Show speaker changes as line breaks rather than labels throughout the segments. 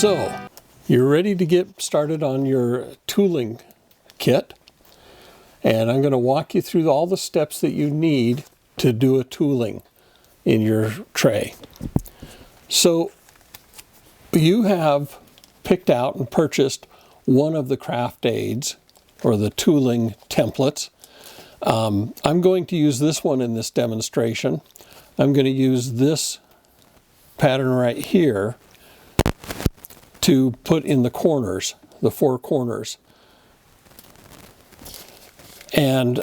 So, you're ready to get started on your tooling kit, and I'm going to walk you through all the steps that you need to do a tooling in your tray. So, you have picked out and purchased one of the craft aids or the tooling templates. I'm going to use this one in this demonstration. I'm going to use this pattern right here to put in the corners, the four corners. And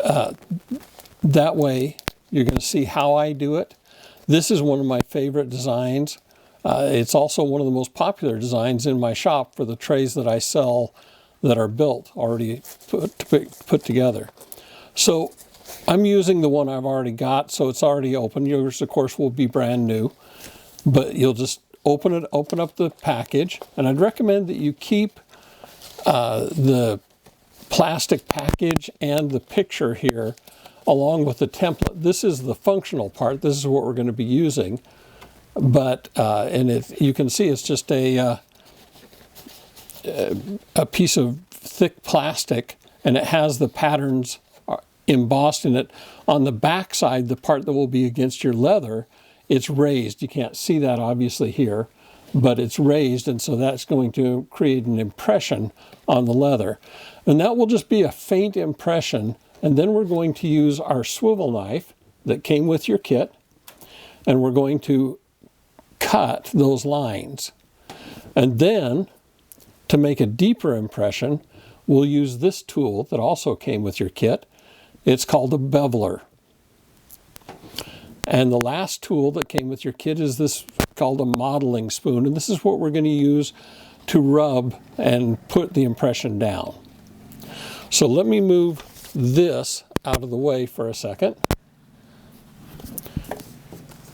that way you're going to see how I do it. This is one of my favorite designs. It's also one of the most popular designs in my shop for the trays that I sell that are built, already put together. So I'm using the one I've already got, so it's already open. Yours, of course, will be brand new, but you'll just open up the package, and I'd recommend that you keep the plastic package and the picture here along with the template. This is the functional part. This is what we're going to be using, but you can see it's just a piece of thick plastic, and it has the patterns embossed in it. On the back side, the part that will be against your leather, it's raised. You can't see that obviously here, but it's raised, and so that's going to create an impression on the leather. And that will just be a faint impression, and then we're going to use our swivel knife that came with your kit, and we're going to cut those lines. And then, to make a deeper impression, we'll use this tool that also came with your kit. It's called a beveler. And the last tool that came with your kit is this called a modeling spoon, and this is what we're going to use to rub and put the impression down. So let me move this out of the way for a second.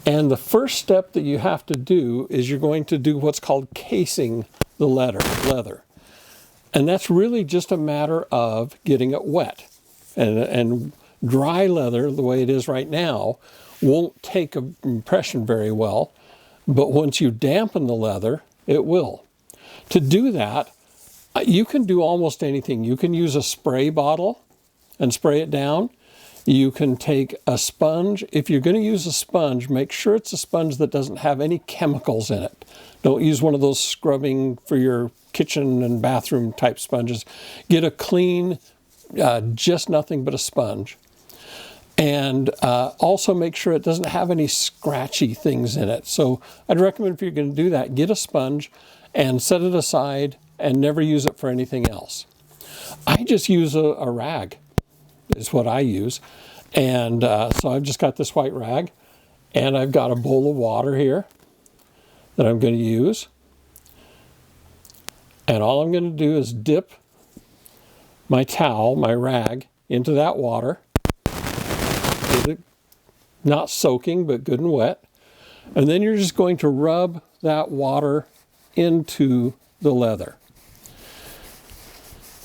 And the first step that you have to do is you're going to do what's called casing the leather. And that's really just a matter of getting it wet. And dry leather, the way it is right now, won't take an impression very well, but once you dampen the leather, it will. To do that, you can do almost anything. You can use a spray bottle and spray it down. You can take a sponge. If you're going to use a sponge, make sure it's a sponge that doesn't have any chemicals in it. Don't use one of those scrubbing for your kitchen and bathroom type sponges. Get a clean, just nothing but a sponge. And also make sure it doesn't have any scratchy things in it. So I'd recommend, if you're going to do that, get a sponge and set it aside and never use it for anything else. I just use a rag, is what I use. And so I've just got this white rag, and I've got a bowl of water here that I'm going to use. And all I'm going to do is dip my towel, my rag, into that water. Not soaking, but good and wet. And then you're just going to rub that water into the leather.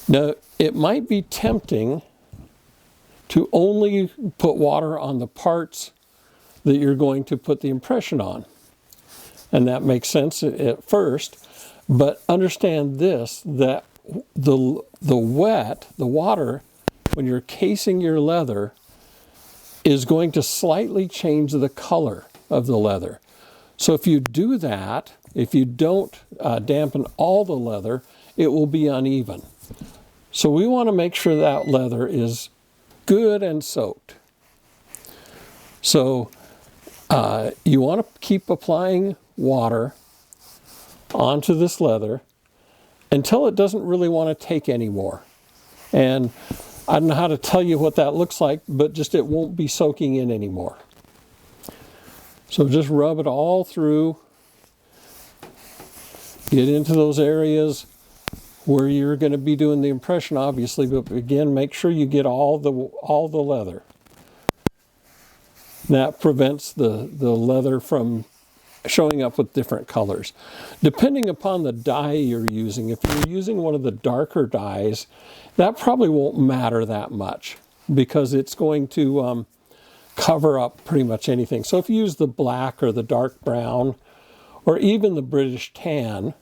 Now, it might be tempting to only put water on the parts that you're going to put the impression on. And that makes sense at first, but understand this, that the water, when you're casing your leather, is going to slightly change the color of the leather. So if you do that, if you don't dampen all the leather, it will be uneven. So we want to make sure that leather is good and soaked. So you want to keep applying water onto this leather until it doesn't really want to take any more. And I don't know how to tell you what that looks like, but just it won't be soaking in anymore. So just rub it all through. Get into those areas where you're going to be doing the impression, obviously, but again, make sure you get all the leather. That prevents the leather from showing up with different colors. Depending upon the dye you're using, if you're using one of the darker dyes, that probably won't matter that much because it's going to cover up pretty much anything. So if you use the black or the dark brown or even the British tan,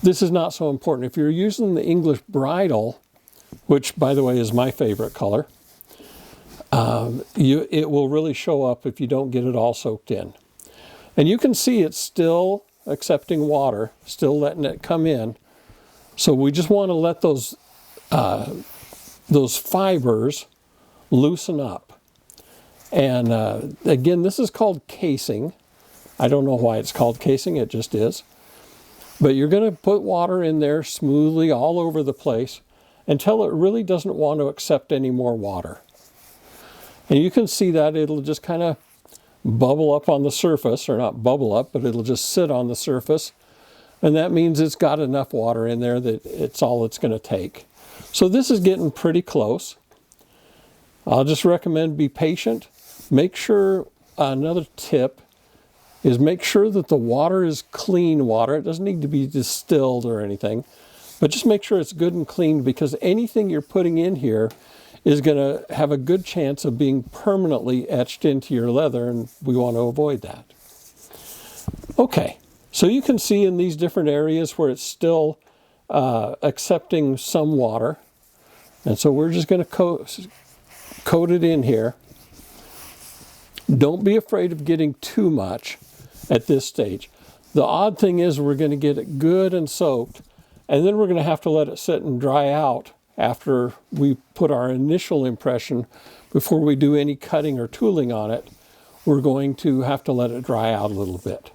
this is not so important. If you're using the English bridal, which by the way is my favorite color, it will really show up if you don't get it all soaked in. And you can see it's still accepting water, still letting it come in. So we just want to let those fibers loosen up. And again, this is called casing. I don't know why it's called casing, it just is. But you're going to put water in there smoothly all over the place until it really doesn't want to accept any more water. And you can see that it'll just kind of bubble up on the surface, or not bubble up, but it'll just sit on the surface. And that means it's got enough water in there that it's all it's going to take. So this is getting pretty close. I'll just recommend be patient. Make sure, another tip is make sure that the water is clean water. It doesn't need to be distilled or anything, but just make sure it's good and clean, because anything you're putting in here is going to have a good chance of being permanently etched into your leather, and we want to avoid that. Okay, so you can see in these different areas where it's still accepting some water, and so we're just going to coat it in here. Don't be afraid of getting too much at this stage. The odd thing is we're going to get it good and soaked, and then we're going to have to let it sit and dry out after we put our initial impression. Before we do any cutting or tooling on it, we're going to have to let it dry out a little bit.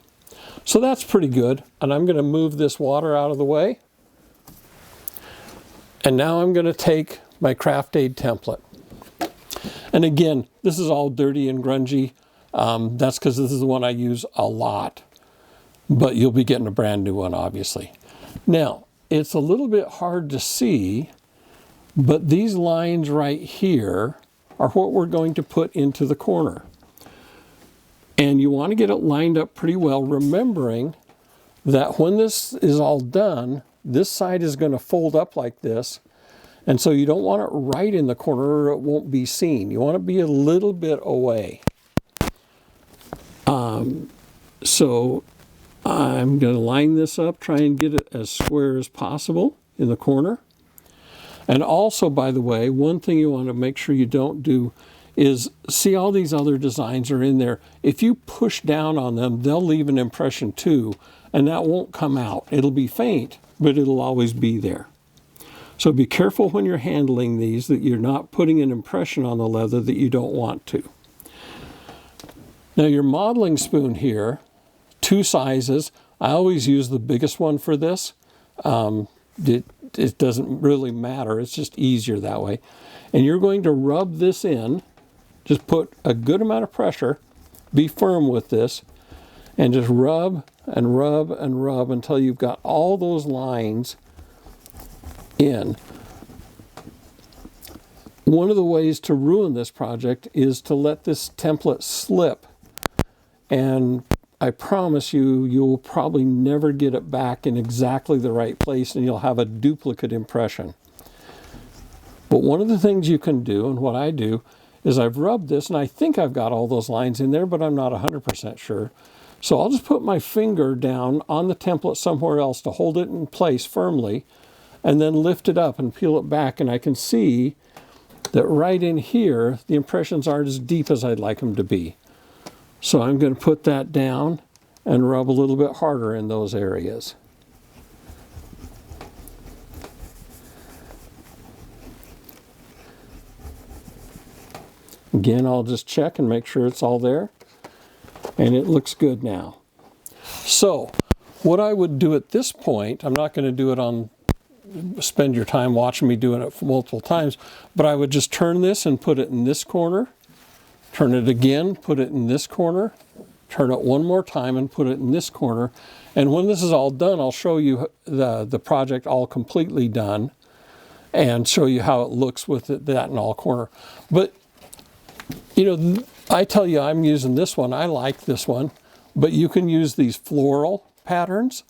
So that's pretty good, and I'm going to move this water out of the way. And now I'm going to take my Craft Aid template. And again, this is all dirty and grungy. That's because this is the one I use a lot, but you'll be getting a brand new one, obviously. Now, it's a little bit hard to see, but these lines right here are what we're going to put into the corner. And you want to get it lined up pretty well, remembering that when this is all done, this side is going to fold up like this. And so you don't want it right in the corner or it won't be seen. You want to be a little bit away. So I'm going to line this up, try and get it as square as possible in the corner. And also, by the way, one thing you want to make sure you don't do is, see all these other designs are in there. If you push down on them, they'll leave an impression too, and that won't come out. It'll be faint, but it'll always be there. So be careful when you're handling these that you're not putting an impression on the leather that you don't want to. Now your modeling spoon here, 2 sizes. I always use the biggest one for this. It doesn't really matter. It's just easier that way. And you're going to rub this in. Just put a good amount of pressure. Be firm with this. And just rub and rub and rub until you've got all those lines in. One of the ways to ruin this project is to let this template slip. And I promise you, you'll probably never get it back in exactly the right place, and you'll have a duplicate impression. But one of the things you can do, and what I do, is I've rubbed this, and I think I've got all those lines in there, but I'm not 100% sure. So I'll just put my finger down on the template somewhere else to hold it in place firmly, and then lift it up and peel it back, and I can see that right in here, the impressions aren't as deep as I'd like them to be. So I'm going to put that down and rub a little bit harder in those areas. Again, I'll just check and make sure it's all there. And it looks good now. So what I would do at this point, I'm not going to do it on, spend your time watching me doing it multiple times, but I would just turn this and put it in this corner. Turn it again, put it in this corner, turn it one more time and put it in this corner. And when this is all done, I'll show you the project all completely done and show you how it looks with that in all corner. But, you know, I tell you I'm using this one. I like this one, but you can use these floral patterns.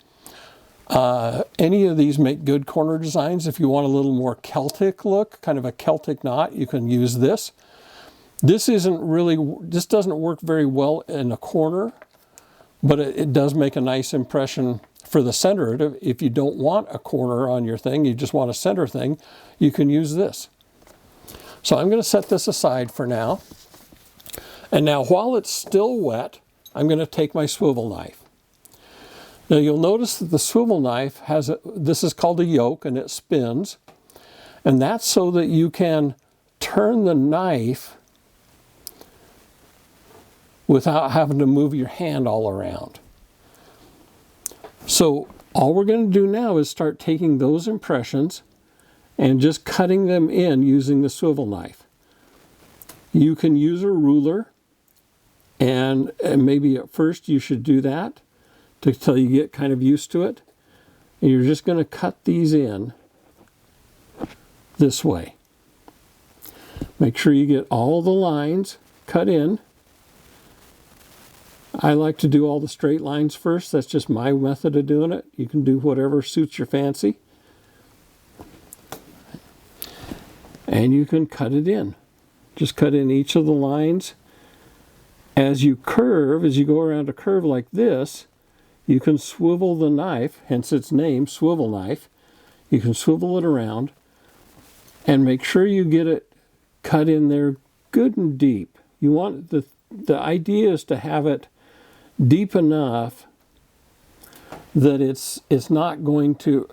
Any of these make good corner designs. If you want a little more Celtic look, kind of a Celtic knot, you can use this. This doesn't work very well in a corner, but it does make a nice impression for the center, if you don't want a corner on your thing, you just want a center thing, you can use this. So I'm going to set this aside for now. And now while it's still wet, I'm going to take my swivel knife. Now you'll notice that the swivel knife has this is called a yoke, and it spins. And that's so that you can turn the knife without having to move your hand all around. So all we're going to do now is start taking those impressions and just cutting them in using the swivel knife. You can use a ruler, and maybe at first you should do that until you get kind of used to it. And you're just going to cut these in this way. Make sure you get all the lines cut in. I like to do all the straight lines first. That's just my method of doing it. You can do whatever suits your fancy. And you can cut it in. Just cut in each of the lines. As you curve, as you go around a curve like this, you can swivel the knife, hence its name, swivel knife. You can swivel it around and make sure you get it cut in there good and deep. You want the idea is to have it deep enough that it's not going to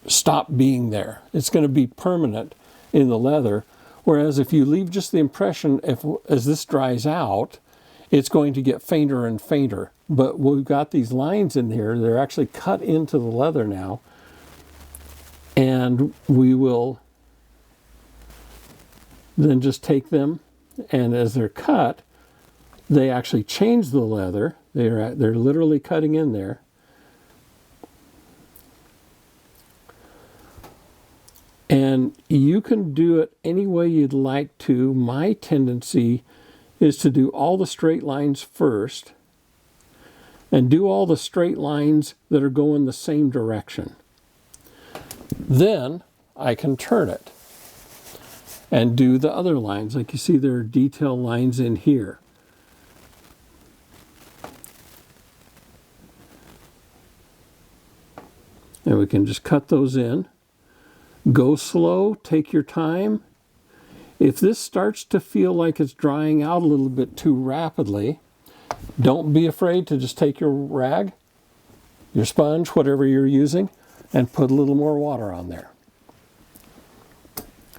stop being there. It's going to be permanent in the leather. Whereas if you leave just the impression, as this dries out, it's going to get fainter and fainter. But we've got these lines in here. They're actually cut into the leather now. And we will then just take them, and as they're cut, they actually change the leather. They're literally cutting in there. And you can do it any way you'd like to. My tendency is to do all the straight lines first and do all the straight lines that are going the same direction. Then I can turn it and do the other lines. Like you see, there are detail lines in here. And we can just cut those in. Go slow, take your time. If this starts to feel like it's drying out a little bit too rapidly, don't be afraid to just take your rag, your sponge, whatever you're using, and put a little more water on there.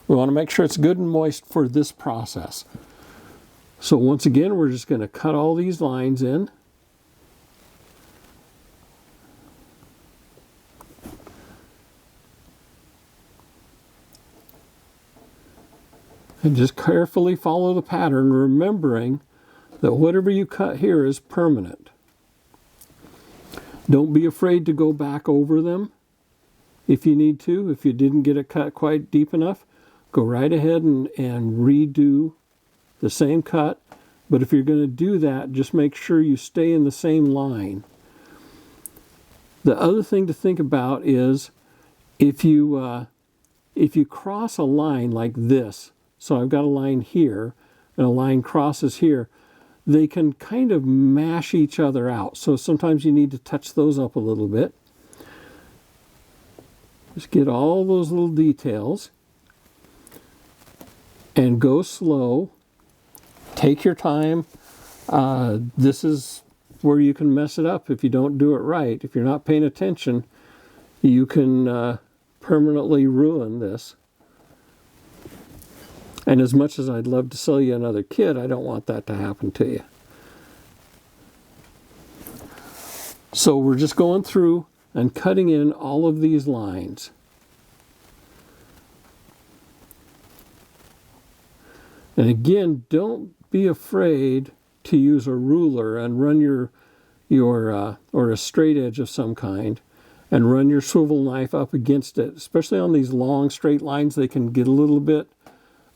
We want to make sure it's good and moist for this process. So once again, we're just going to cut all these lines in. And just carefully follow the pattern, remembering that whatever you cut here is permanent. Don't be afraid to go back over them if you need to. If you didn't get it cut quite deep enough, go right ahead and redo the same cut. But if you're going to do that, just make sure you stay in the same line. The other thing to think about is if you cross a line like this, so I've got a line here and a line crosses here, they can kind of mash each other out. So sometimes you need to touch those up a little bit. Just get all those little details and go slow. Take your time. This is where you can mess it up if you don't do it right. If you're not paying attention, you can permanently ruin this. And as much as I'd love to sell you another kit, I don't want that to happen to you. So we're just going through and cutting in all of these lines. And again, don't be afraid to use a ruler and run your or a straight edge of some kind and run your swivel knife up against it. Especially on these long straight lines, they can get a little bit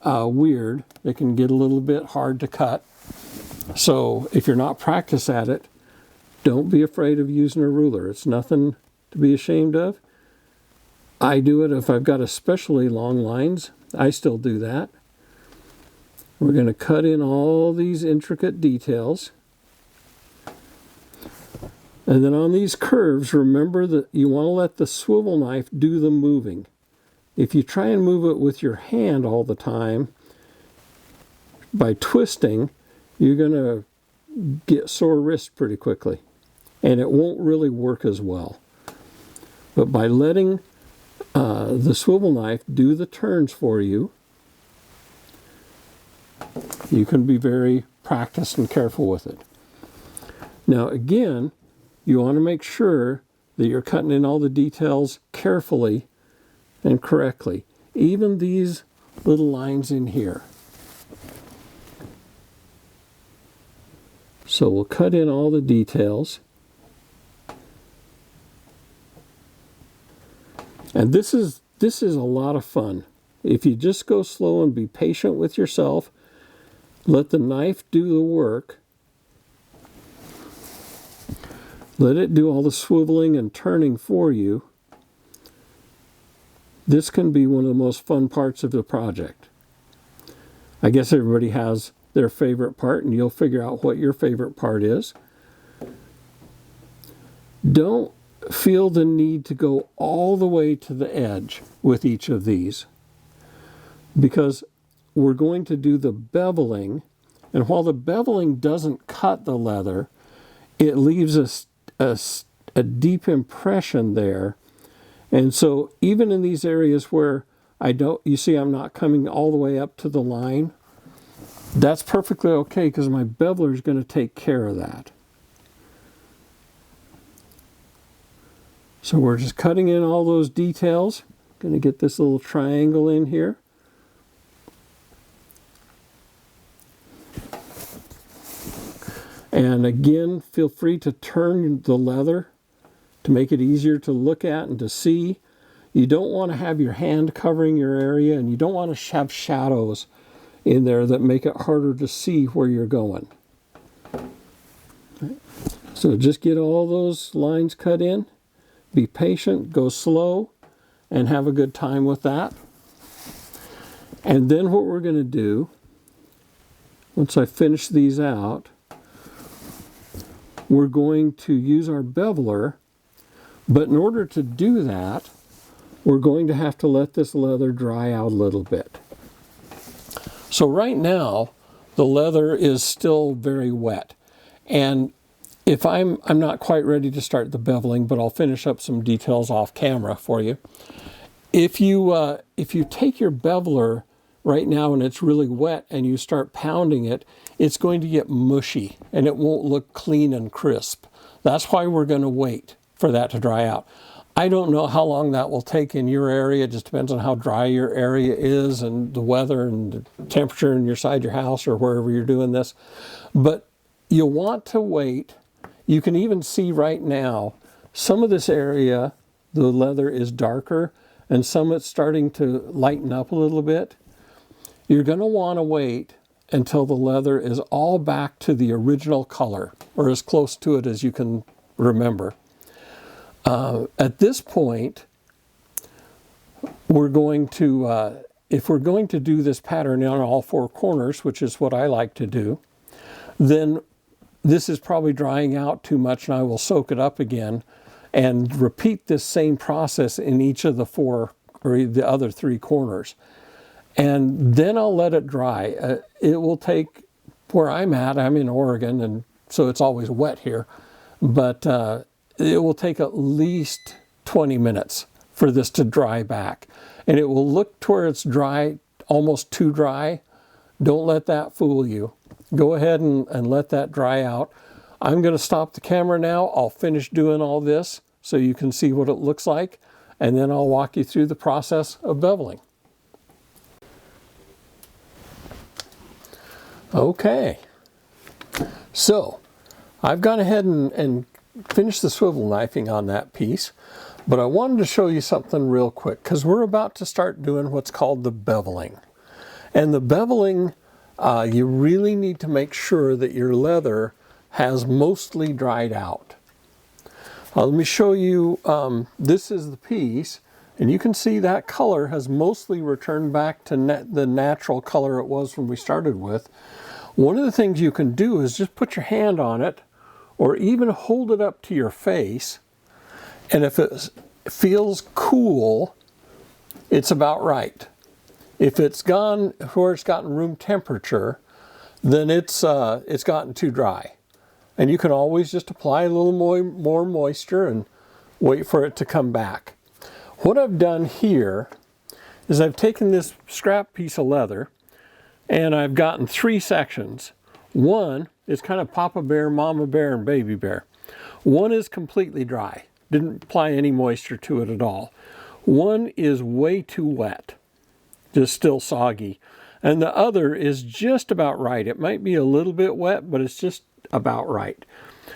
weird. They can get a little bit hard to cut. So if you're not practiced at it, don't be afraid of using a ruler. It's nothing to be ashamed of. I do it if I've got especially long lines. I still do that. We're going to cut in all these intricate details. And then on these curves, remember that you want to let the swivel knife do the moving. If you try and move it with your hand all the time, by twisting, you're going to get sore wrists pretty quickly. And it won't really work as well. But by letting the swivel knife do the turns for you, you can be very practiced and careful with it. Now again, you want to make sure that you're cutting in all the details carefully and correctly. Even these little lines in here. So we'll cut in all the details. And this is a lot of fun. If you just go slow and be patient with yourself, let the knife do the work. Let it do all the swiveling and turning for you. This can be one of the most fun parts of the project. I guess everybody has their favorite part, and you'll figure out what your favorite part is. Don't feel the need to go all the way to the edge with each of these, because we're going to do the beveling, and while the beveling doesn't cut the leather, it leaves a deep impression there. And so even in these areas where you see I'm not coming all the way up to the line, that's perfectly okay, because my beveler is going to take care of that. So we're just cutting in all those details. Going to get this little triangle in here. And again, feel free to turn the leather to make it easier to look at and to see. You don't want to have your hand covering your area, and you don't want to have shadows in there that make it harder to see where you're going. So just get all those lines cut in. Be patient, go slow, and have a good time with that. And then what we're going to do, once I finish these out, we're going to use our beveler, but in order to do that, we're going to have to let this leather dry out a little bit. So right now, the leather is still very wet. And if I'm not quite ready to start the beveling, but I'll finish up some details off camera for you. If you take your beveler right now and it's really wet and you start pounding it, it's going to get mushy and it won't look clean and crisp. That's why we're going to wait for that to dry out. I don't know how long that will take in your area. It just depends on how dry your area is and the weather and the temperature inside your house or wherever you're doing this. But you'll want to wait. You can even see right now, some of this area, the leather is darker, and some it's starting to lighten up a little bit. You're going to want to wait until the leather is all back to the original color, or as close to it as you can remember. At this point, we're going to, if we're going to do this pattern on all four corners, which is what I like to do, then this is probably drying out too much, and I will soak it up again and repeat this same process in each of the four or the other three corners. And then I'll let it dry. It will take, where I'm at, I'm in Oregon, and so it's always wet here, but it will take at least 20 minutes for this to dry back. And it will look to where it's dry, almost too dry. Don't let that fool you. Go ahead and let that dry out. I'm going to stop the camera now. I'll finish doing all this so you can see what it looks like, and then I'll walk you through the process of beveling. Okay, so I've gone ahead and finished the swivel knifing on that piece, but I wanted to show you something real quick because we're about to start doing what's called the beveling. And the beveling, you really need to make sure that your leather has mostly dried out. Let me show you, this is the piece, and you can see that color has mostly returned back to the natural color it was when we started with. One of the things you can do is just put your hand on it, or even hold it up to your face, and if it feels cool, it's about right. If it's gone where it's gotten room temperature, then it's gotten too dry. And you can always just apply a little more moisture and wait for it to come back. What I've done here is I've taken this scrap piece of leather and I've gotten 3 sections. One is kind of Papa Bear, Mama Bear, and Baby Bear. One is completely dry. Didn't apply any moisture to it at all. One is way too wet, just still soggy. And the other is just about right. It might be a little bit wet, but it's just about right.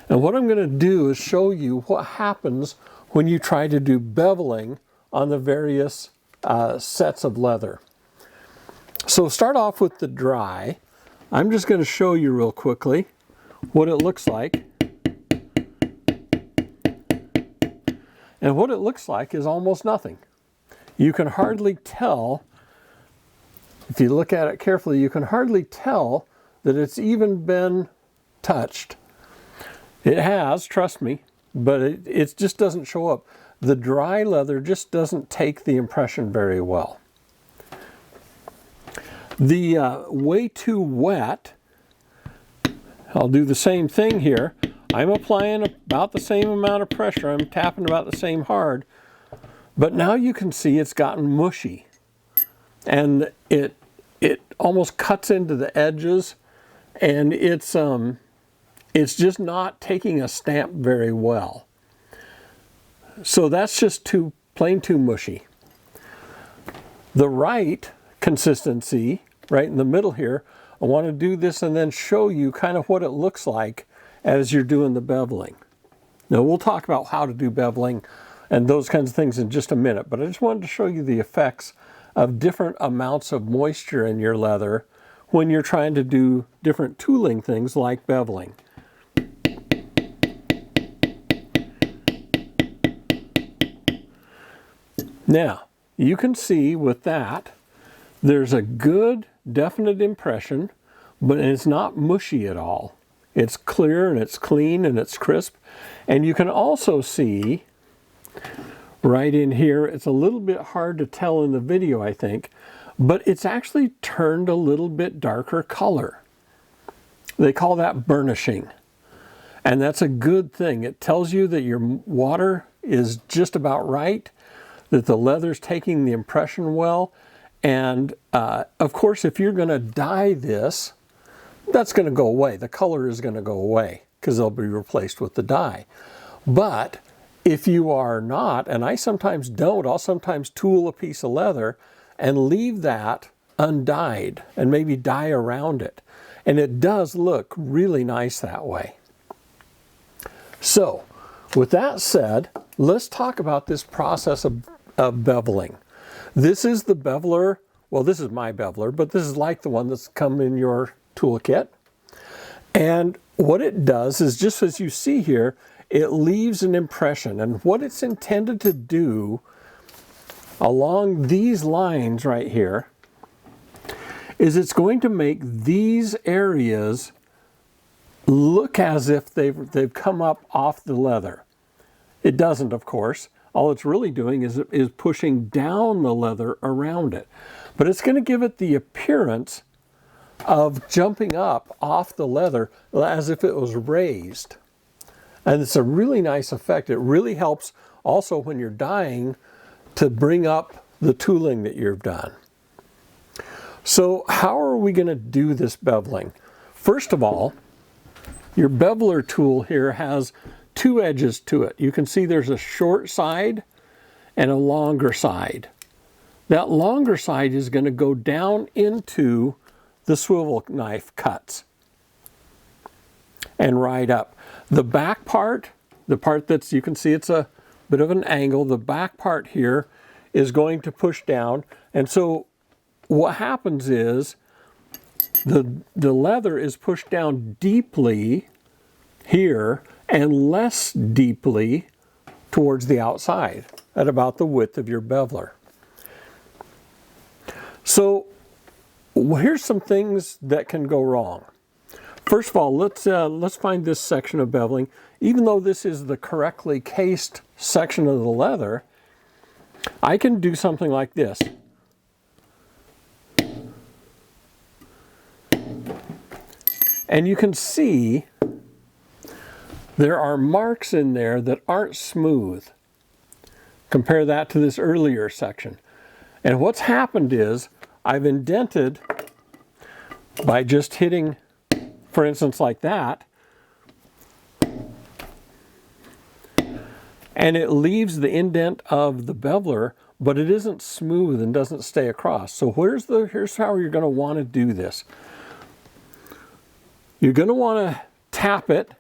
And what I'm going to do is show you what happens when you try to do beveling on the various sets of leather. So start off with the dry. I'm just going to show you real quickly what it looks like. And what it looks like is almost nothing. You can hardly tell, if you look at it carefully, you can hardly tell that it's even been touched. It has, trust me, but it just doesn't show up. The dry leather just doesn't take the impression very well. The way too wet, I'll do the same thing here. I'm applying about the same amount of pressure. I'm tapping about the same hard. But now you can see it's gotten mushy. And it almost cuts into the edges. And it's just not taking a stamp very well. So that's just plain too mushy. The right consistency, right in the middle here, I want to do this and then show you kind of what it looks like as you're doing the beveling. Now we'll talk about how to do beveling and those kinds of things in just a minute, but I just wanted to show you the effects of different amounts of moisture in your leather when you're trying to do different tooling things like beveling. Now, you can see with that, there's a good, definite impression, but it's not mushy at all. It's clear and it's clean and it's crisp. And you can also see right in here, it's a little bit hard to tell in the video, I think, but it's actually turned a little bit darker color. They call that burnishing. And that's a good thing. It tells you that your water is just about right, that the leather's taking the impression well. And of course, if you're going to dye this, that's going to go away. The color is going to go away because they'll be replaced with the dye. But if you are not, and I sometimes don't, I'll sometimes tool a piece of leather and leave that undyed and maybe dye around it. And it does look really nice that way. So, with that said, let's talk about this process of beveling. This is the beveler, well, this is my beveler, but this is like the one that's come in your toolkit. And what it does is, just as you see here, it leaves an impression. And what it's intended to do along these lines right here is it's going to make these areas look as if they've come up off the leather. It doesn't, of course. All it's really doing is pushing down the leather around it. But it's going to give it the appearance of jumping up off the leather as if it was raised. And it's a really nice effect. It really helps also when you're dyeing to bring up the tooling that you've done. So how are we going to do this beveling? First of all, your beveler tool here has 2 edges to it. You can see there's a short side and a longer side. That longer side is going to go down into the swivel knife cuts and right up. The back part, the part that's, you can see it's a bit of an angle, the back part here is going to push down. And so what happens is the leather is pushed down deeply here and less deeply towards the outside at about the width of your beveler. So here's some things that can go wrong. first of all, let's find this section of beveling. Even though this is the correctly cased section of the leather, I can do something like this. And you can see there are marks in there that aren't smooth. Compare that to this earlier section. And what's happened is I've indented by just hitting, for instance, like that, and it leaves the indent of the beveler, but it isn't smooth and doesn't stay across. So here's how you're going to want to do this. You're going to want to tap it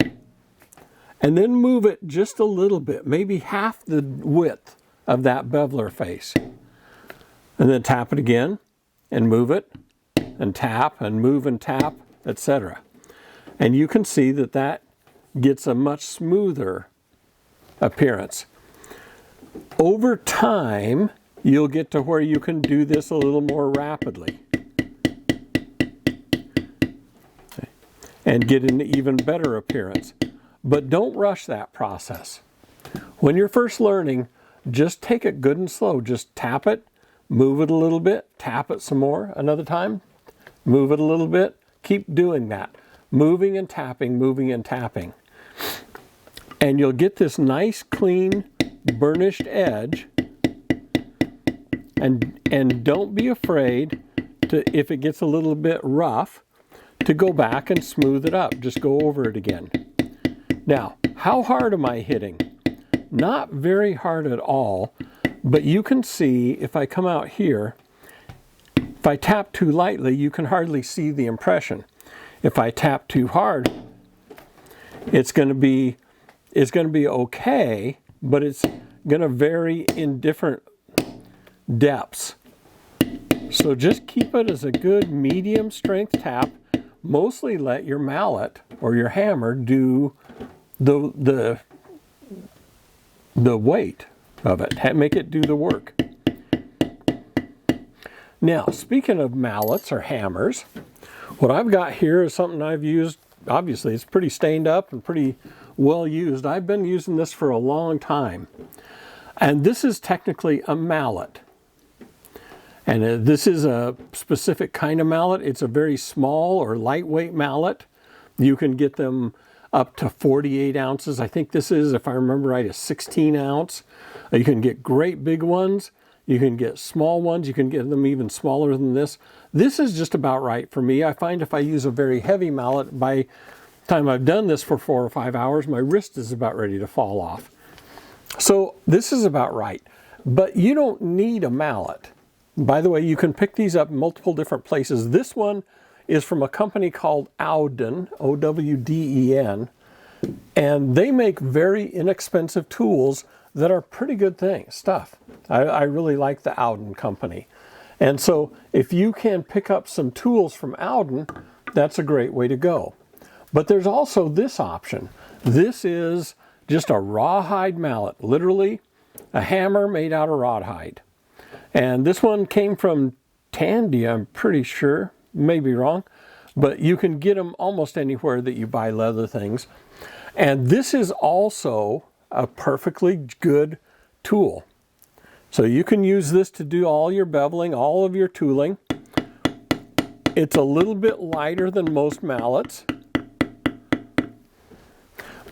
and then move it just a little bit, maybe half the width of that beveler face. And then tap it again and move it and tap and move and tap, etc. And you can see that that gets a much smoother appearance. Over time, you'll get to where you can do this a little more rapidly and get an even better appearance. But don't rush that process. When you're first learning, just take it good and slow. Just tap it, move it a little bit, tap it some more another time, move it a little bit. Keep doing that. Moving and tapping, moving and tapping. And you'll get this nice, clean, burnished edge. And don't be afraid to, if it gets a little bit rough, to go back and smooth it up. Just go over it again. Now, how hard am I hitting? Not very hard at all, but you can see if I come out here, if I tap too lightly, you can hardly see the impression. If I tap too hard, it's going to be okay, but it's going to vary in different depths. So just keep it as a good medium strength tap. Mostly let your mallet or your hammer do the weight of it. Make it do the work. Now, speaking of mallets or hammers, what I've got here is something I've used. Obviously, it's pretty stained up and pretty well used. I've been using this for a long time. And this is technically a mallet. And this is a specific kind of mallet. It's a very small or lightweight mallet. You can get them up to 48 ounces. I think this is, if I remember right, a 16 ounce. You can get great big ones. You can get small ones. You can get them even smaller than this. This is just about right for me. I find if I use a very heavy mallet, by the time I've done this for 4 or 5 hours, my wrist is about ready to fall off. So this is about right. But you don't need a mallet. By the way, you can pick these up in multiple different places. This one is from a company called Owden, O-W-D-E-N, and they make very inexpensive tools that are pretty good stuff. I really like the Owden company. And so if you can pick up some tools from Owden, that's a great way to go. But there's also this option. This is just a rawhide mallet, literally a hammer made out of rawhide. And this one came from Tandy, I'm pretty sure. May be wrong. But you can get them almost anywhere that you buy leather things. And this is also a perfectly good tool. So you can use this to do all your beveling, all of your tooling. It's a little bit lighter than most mallets.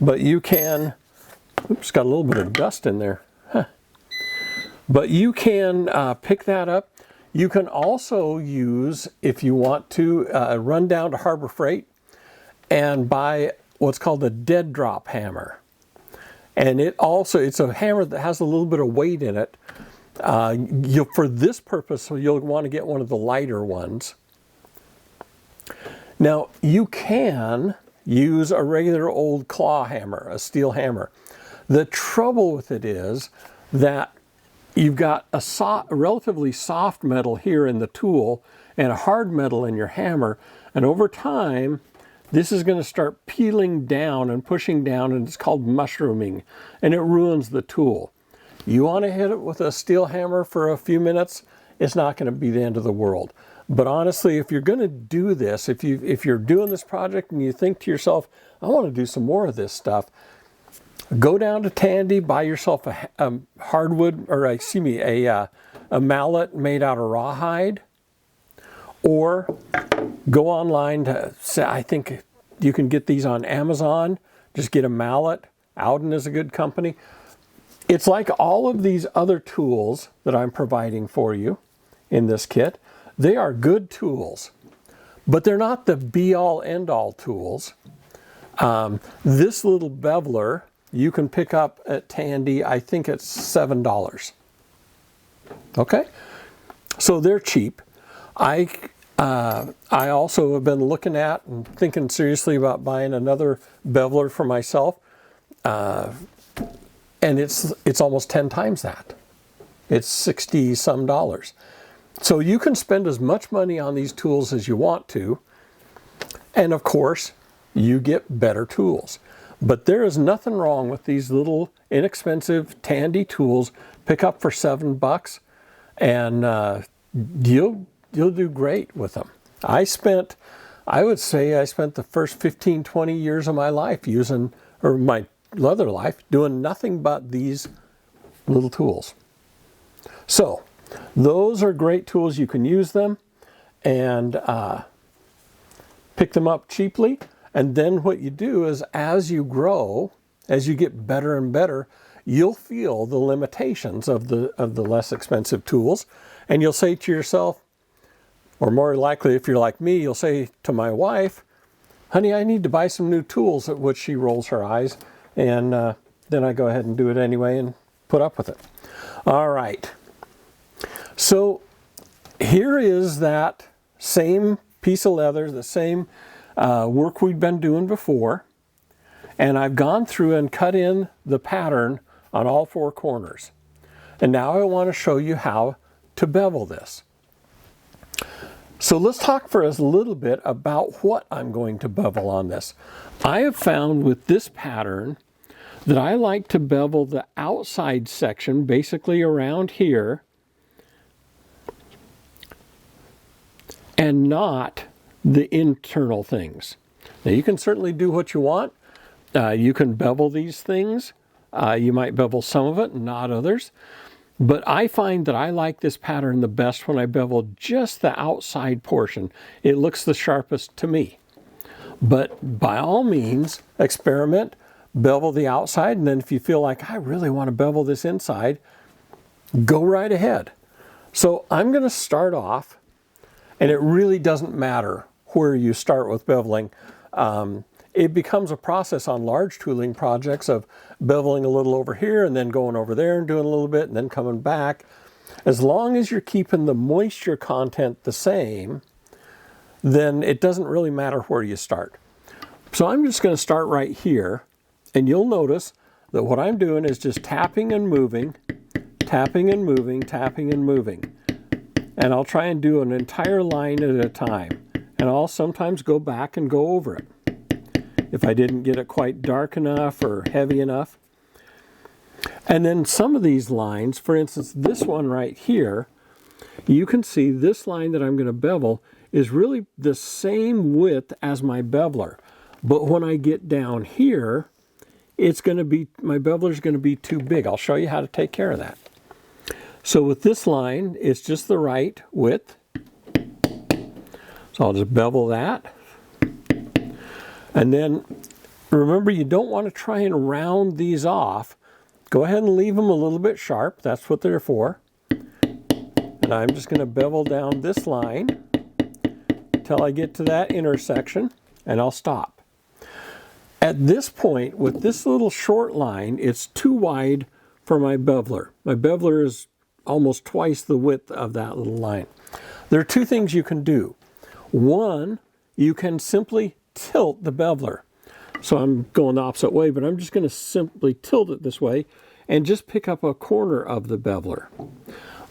But you can, oops, got a little bit of dust in there. But you can pick that up. You can also use, if you want to, run down to Harbor Freight and buy what's called a dead drop hammer. And it's a hammer that has a little bit of weight in it. For this purpose, you'll want to get one of the lighter ones. Now, you can use a regular old claw hammer, a steel hammer. The trouble with it is that you've got a relatively soft metal here in the tool and a hard metal in your hammer. And over time, this is going to start peeling down and pushing down, and it's called mushrooming, and it ruins the tool. You want to hit it with a steel hammer for a few minutes, it's not going to be the end of the world. But honestly, if you're going to do this, if you're doing this project and you think to yourself, I want to do some more of this stuff, go down to Tandy, buy yourself a hardwood, or excuse me, a mallet made out of rawhide, or go online to, I think you can get these on Amazon. Just get a mallet. Alden is a good company. It's like all of these other tools that I'm providing for you in this kit. They are good tools, but they're not the be-all, end-all tools. This little beveler you can pick up at Tandy. I think it's $7. Okay, so they're cheap. I also have been looking at and thinking seriously about buying another beveler for myself, and it's almost 10 times that. It's $60 some. So you can spend as much money on these tools as you want to, and of course, you get better tools. But there is nothing wrong with these little inexpensive Tandy tools. Pick up for $7, and you'll do great with them. I would say I spent the first 15, 20 years of my life using, or my other life, doing nothing but these little tools. So those are great tools. You can use them and pick them up cheaply. And then what you do is, as you grow, as you get better and better, you'll feel the limitations of the less expensive tools. And you'll say to yourself, or more likely if you're like me, you'll say to my wife, honey, I need to buy some new tools, at which she rolls her eyes. And then I go ahead and do it anyway and put up with it. All right. So here is that same piece of leather, the same work we've been doing before. And I've gone through and cut in the pattern on all four corners. And now I want to show you how to bevel this. So let's talk for us a little bit about what I'm going to bevel on this. I have found with this pattern that I like to bevel the outside section, basically around here, and not the internal things. Now you can certainly do what you want. You can bevel these things. You might bevel some of it, not others. But I find that I like this pattern the best when I bevel just the outside portion. It looks the sharpest to me. But by all means, experiment, bevel the outside, and then if you feel like, I really want to bevel this inside, go right ahead. So I'm going to start off, and it really doesn't matter where you start with beveling. It becomes a process on large tooling projects of beveling a little over here and then going over there and doing a little bit and then coming back. As long as you're keeping the moisture content the same, then it doesn't really matter where you start. So I'm just going to start right here, and you'll notice that what I'm doing is just tapping and moving, tapping and moving, tapping and moving. And I'll try and do an entire line at a time. And I'll sometimes go back and go over it if I didn't get it quite dark enough or heavy enough. And then some of these lines, for instance, this one right here, you can see this line that I'm going to bevel is really the same width as my beveler. But when I get down here, it's going to be, my beveler is going to be too big. I'll show you how to take care of that. So with this line, it's just the right width. So I'll just bevel that. And then remember, you don't want to try and round these off. Go ahead and leave them a little bit sharp. That's what they're for. And I'm just going to bevel down this line until I get to that intersection, and I'll stop. At this point, with this little short line, it's too wide for my beveler. My beveler is almost twice the width of that little line. There are two things you can do. One, you can simply tilt the beveler. So I'm going the opposite way, but I'm just going to simply tilt it this way and just pick up a corner of the beveler.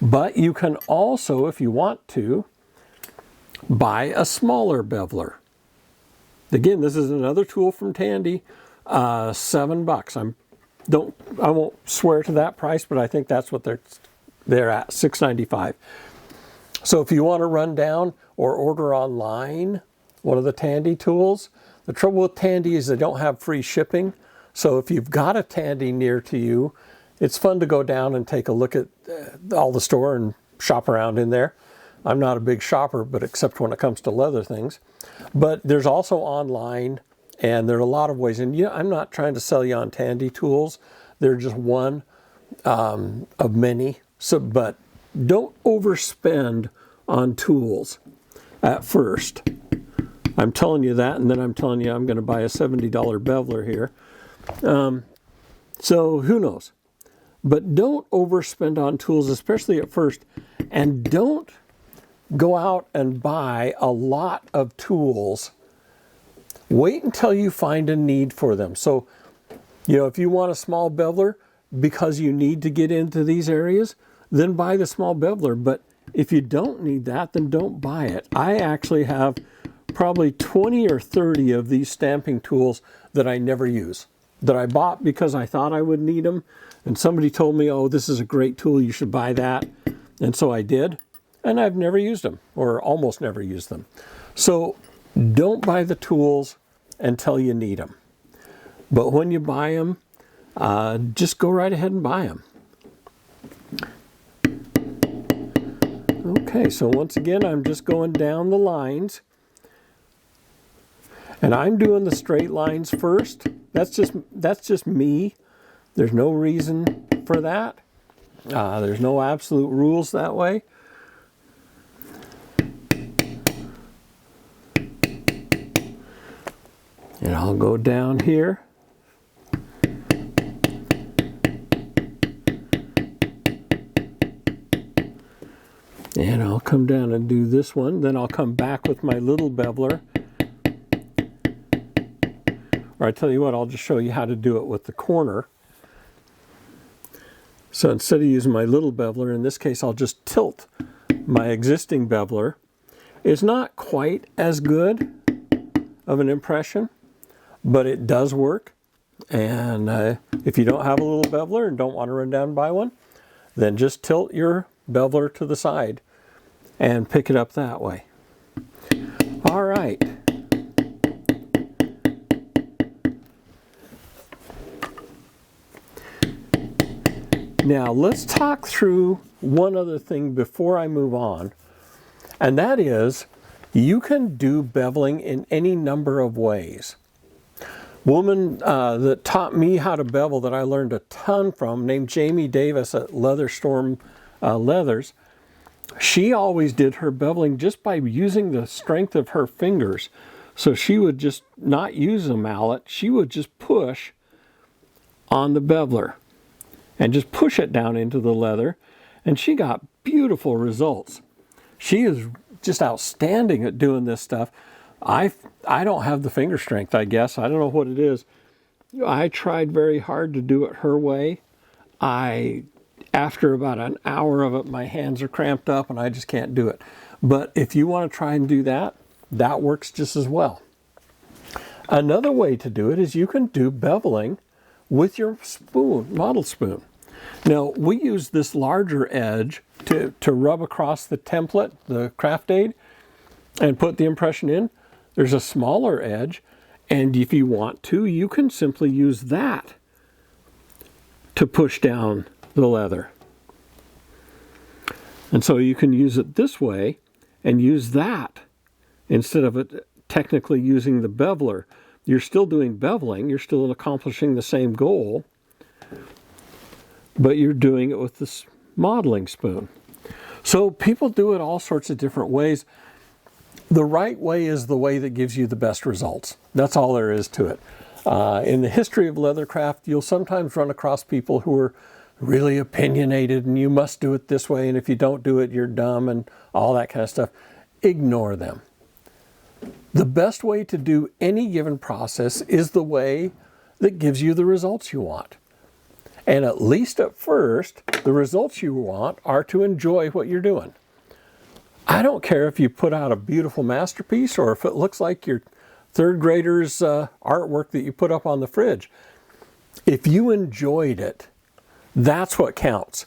But you can also, if you want to, buy a smaller beveler. Again, this is another tool from Tandy, $7. I won't swear to that price, but I think that's what they're at, $6.95. So if you want to run down or order online one of the Tandy tools, the trouble with Tandy is they don't have free shipping. So if you've got a Tandy near to you, it's fun to go down and take a look at all the store and shop around in there. I'm not a big shopper, but except when it comes to leather things. But there's also online, and there are a lot of ways. And I'm not trying to sell you on Tandy tools. They're just one of many. So, but don't overspend on tools at first. I'm telling you that, and then I'm telling you I'm going to buy a $70 beveler here. So who knows? But don't overspend on tools, especially at first. And don't go out and buy a lot of tools. Wait until you find a need for them. So, if you want a small beveler because you need to get into these areas, then buy the small beveler. But if you don't need that, then don't buy it. I actually have probably 20 or 30 of these stamping tools that I never use, that I bought because I thought I would need them. And somebody told me, oh, this is a great tool, you should buy that. And so I did. And I've never used them, or almost never used them. So don't buy the tools until you need them. But when you buy them, just go right ahead and buy them. Okay, so once again, I'm just going down the lines. And I'm doing the straight lines first. That's just me. There's no reason for that. There's no absolute rules that way. And I'll go down here. And I'll come down and do this one. Then I'll come back with my little beveler. Or I tell you what, I'll just show you how to do it with the corner. So instead of using my little beveler, in this case I'll just tilt my existing beveler. It's not quite as good of an impression, but it does work. And if you don't have a little beveler and don't want to run down and buy one, then just tilt your beveler to the side and pick it up that way. All right. Now let's talk through one other thing before I move on, and that is you can do beveling in any number of ways. Woman that taught me how to bevel that I learned a ton from, named Jamie Davis at Leather Storm Leathers, she always did her beveling just by using the strength of her fingers. So she would just not use a mallet, she would just push on the beveler and just push it down into the leather, and she got beautiful results. She is just outstanding at doing this stuff. I don't have the finger strength, I guess. I don't know what it is. I tried very hard to do it her way. After about an hour of it, my hands are cramped up and I just can't do it. But if you want to try and do that, that works just as well. Another way to do it is you can do beveling with your spoon, model spoon. Now, we use this larger edge to rub across the template, the craft aid, and put the impression in. There's a smaller edge, and if you want to, you can simply use that to push down the leather. And so you can use it this way and use that instead of it technically using the beveler. You're still doing beveling, you're still accomplishing the same goal, but you're doing it with this modeling spoon. So people do it all sorts of different ways. The right way is the way that gives you the best results. That's all there is to it. In the history of leathercraft, you'll sometimes run across people who are really opinionated and you must do it this way, and if you don't do it, you're dumb and all that kind of stuff. Ignore them. The best way to do any given process is the way that gives you the results you want. And at least at first, the results you want are to enjoy what you're doing. I don't care if you put out a beautiful masterpiece or if it looks like your third grader's artwork that you put up on the fridge. If you enjoyed it, that's what counts.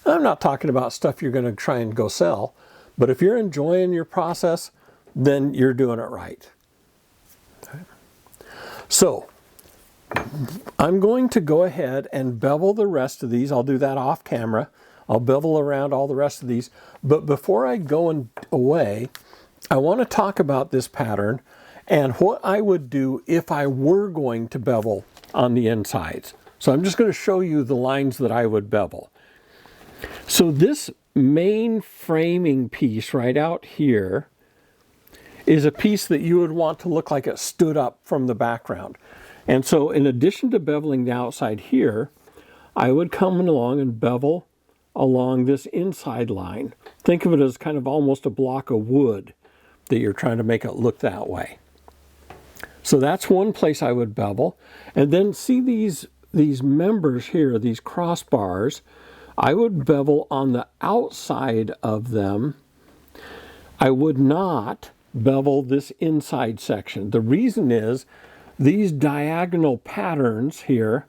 I'm not talking about stuff you're going to try and go sell, But if you're enjoying your process, then you're doing it right. Okay. So I'm going to go ahead and bevel the rest of these. I'll do that off camera. I'll bevel around all the rest of these. But before I go away, I want to talk about this pattern and what I would do if I were going to bevel on the insides. So I'm just going to show you the lines that I would bevel. So this main framing piece right out here is a piece that you would want to look like it stood up from the background. And so in addition to beveling the outside here, I would come along and bevel along this inside line. Think of it as kind of almost a block of wood that you're trying to make it look that way. So that's one place I would bevel. And then see these members here, these crossbars, I would bevel on the outside of them. I would not bevel this inside section. The reason is these diagonal patterns here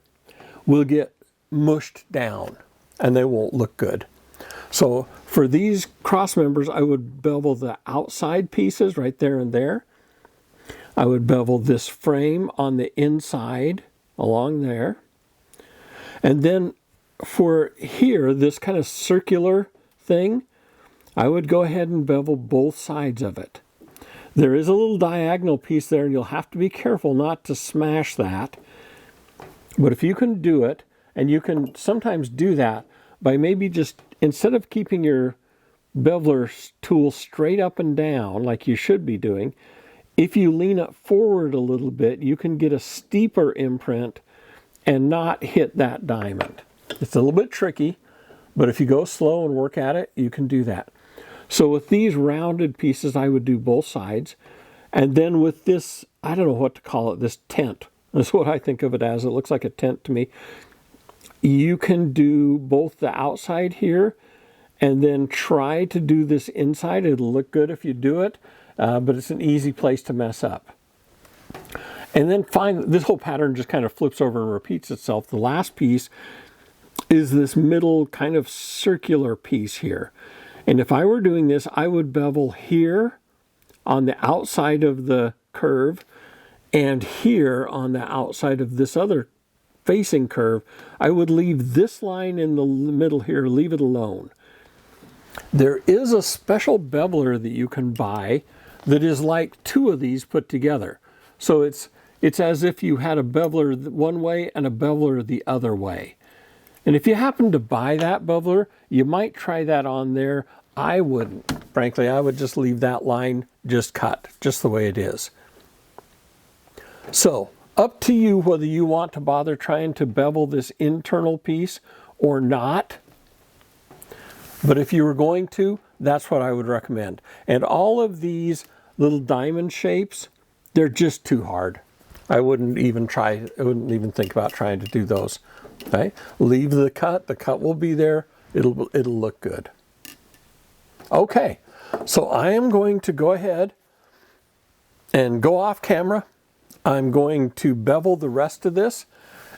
will get mushed down and they won't look good. So for these cross members, I would bevel the outside pieces right there and there. I would bevel this frame on the inside along there. And then for here, this kind of circular thing, I would go ahead and bevel both sides of it. There is a little diagonal piece there, and you'll have to be careful not to smash that. But if you can do it, and you can sometimes do that by maybe just, instead of keeping your beveler tool straight up and down like you should be doing, if you lean it forward a little bit, you can get a steeper imprint and not hit that diamond. It's a little bit tricky, but if you go slow and work at it, you can do that. So with these rounded pieces, I would do both sides. And then with this, I don't know what to call it, this tent. That's what I think of it as. It looks like a tent to me. You can do both the outside here and then try to do this inside. It'll look good if you do it, but it's an easy place to mess up. And then this whole pattern just kind of flips over and repeats itself. The last piece is this middle kind of circular piece here. And if I were doing this, I would bevel here on the outside of the curve and here on the outside of this other facing curve. I would leave this line in the middle here, leave it alone. There is a special beveler that you can buy that is like two of these put together. So it's as if you had a beveler one way and a beveler the other way. And if you happen to buy that beveler, you might try that on there. I wouldn't. Frankly, I would just leave that line just cut, just the way it is. So, up to you whether you want to bother trying to bevel this internal piece or not. But if you were going to, that's what I would recommend. And all of these little diamond shapes, they're just too hard. I wouldn't even think about trying to do those. Okay? Leave the cut will be there, it'll look good. Okay, so I am going to go ahead and go off camera. I'm going to bevel the rest of this,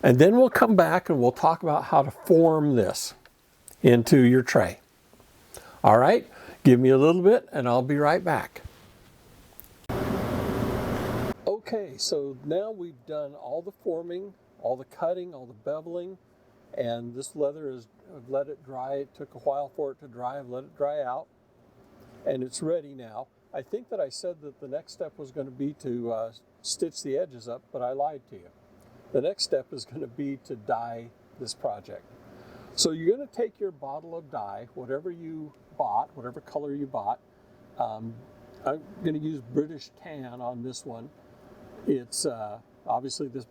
and then we'll come back and we'll talk about how to form this into your tray. All right, give me a little bit and I'll be right back. Okay, so now we've done all the forming, all the cutting, all the beveling, and this leather I've let it dry. It took a while for it to dry. I've let it dry out, and it's ready now. I think that I said that the next step was going to be to stitch the edges up, but I lied to you. The next step is going to be to dye this project. So you're going to take your bottle of dye, whatever you bought, whatever color you bought. I'm going to use British Tan on this one. It's obviously this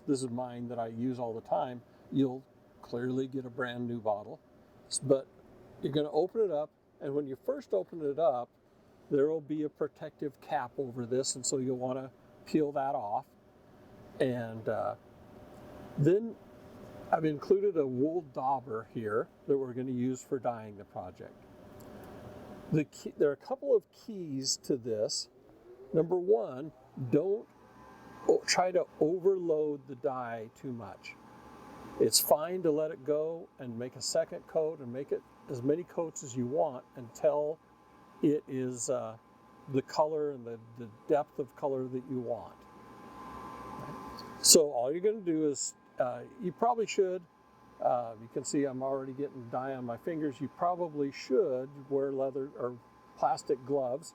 is mine that I use all the time. You'll clearly get a brand new bottle, but you're going to open it up, and when you first open it up, there will be a protective cap over this, and so you'll want to peel that off. And then I've included a wool dauber here that we're going to use for dyeing the project. There are a couple of keys to this. Number one, don't try to overload the dye too much. It's fine to let it go and make a second coat and make it as many coats as you want until it is the color and the depth of color that you want. So all you're going to do is, you probably should, you can see I'm already getting dye on my fingers, you probably should wear leather or plastic gloves.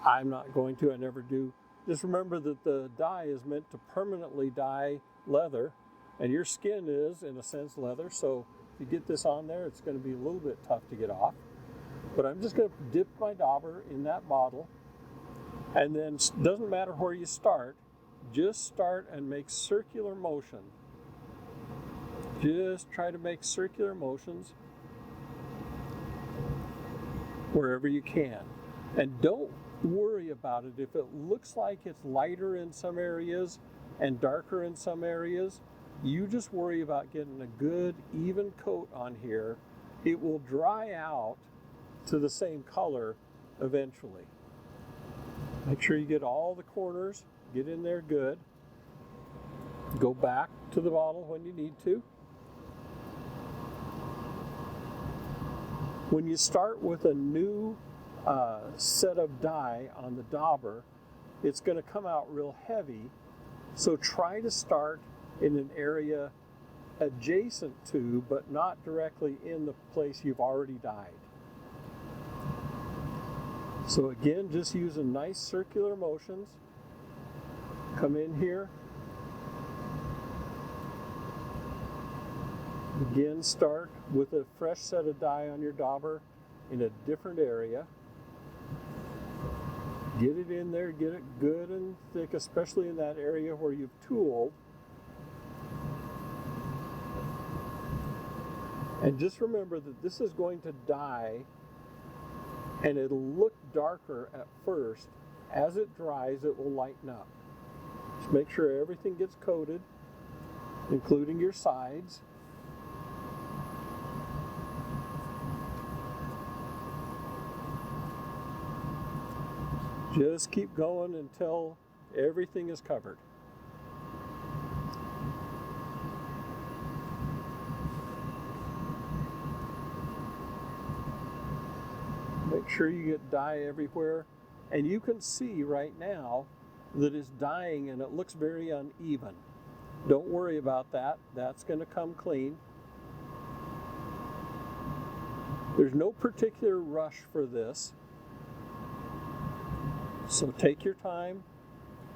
I'm not going to, I never do. Just remember that the dye is meant to permanently dye leather, and your skin is, in a sense, leather, so if you get this on there, it's going to be a little bit tough to get off. But I'm just going to dip my dauber in that bottle, and then it doesn't matter where you start, just start and make circular motion. Just try to make circular motions wherever you can. And don't worry about it. If it looks like it's lighter in some areas and darker in some areas, you just worry about getting a good even coat on here. It will dry out to the same color eventually. Make sure you get all the corners, get in there good. Go back to the bottle when you need to. When you start with a new set of dye on the dauber, it's going to come out real heavy. So try to start in an area adjacent to, but not directly in the place you've already dyed. So again, just using nice circular motions. Come in here. Again, start with a fresh set of dye on your dauber in a different area. Get it in there, get it good and thick, especially in that area where you've tooled. And just remember that this is going to dye, and it'll look darker at first. As it dries, it will lighten up. Just make sure everything gets coated, including your sides. Just keep going until everything is covered. Make sure you get dye everywhere. And you can see right now that it's dyeing and it looks very uneven. Don't worry about that. That's going to come clean. There's no particular rush for this. So take your time,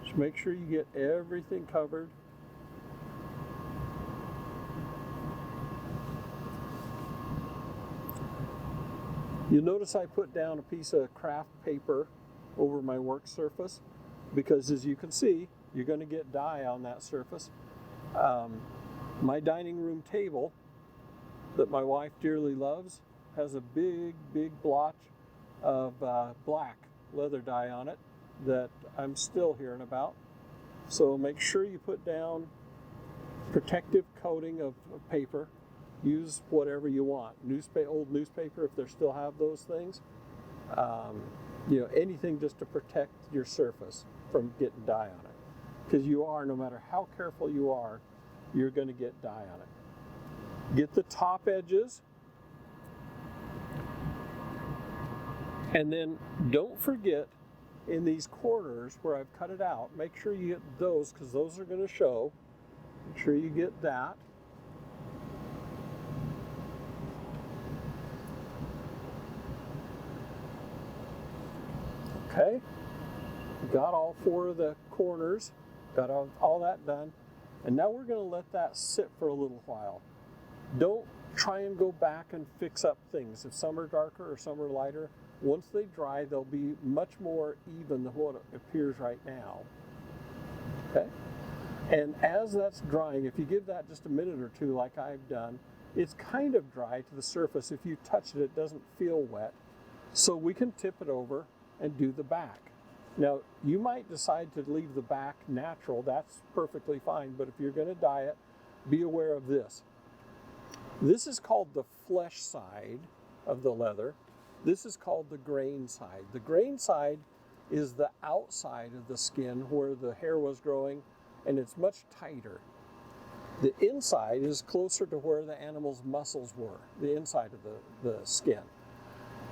just make sure you get everything covered. You'll notice I put down a piece of craft paper over my work surface because, as you can see, you're going to get dye on that surface. My dining room table that my wife dearly loves has a big blotch of black leather dye on it that I'm still hearing about. So make sure you put down protective coating of paper. Use whatever you want. Old newspaper, if they still have those things. Anything just to protect your surface from getting dye on it. Because no matter how careful you are, you're going to get dye on it. Get the top edges. And then don't forget, in these corners where I've cut it out, make sure you get those, because those are going to show. Make sure you get that. Okay, got all 4 of the corners, got all that done. And now we're going to let that sit for a little while. Don't try and go back and fix up things. If some are darker or some are lighter, once they dry, they'll be much more even than what it appears right now. Okay? And as that's drying, if you give that just a minute or two like I've done, it's kind of dry to the surface. If you touch it, it doesn't feel wet. So we can tip it over and do the back. Now, you might decide to leave the back natural. That's perfectly fine. But if you're going to dye it, be aware of this. This is called the flesh side of the leather. This is called the grain side. The grain side is the outside of the skin where the hair was growing, and it's much tighter. The inside is closer to where the animal's muscles were, the inside of the skin.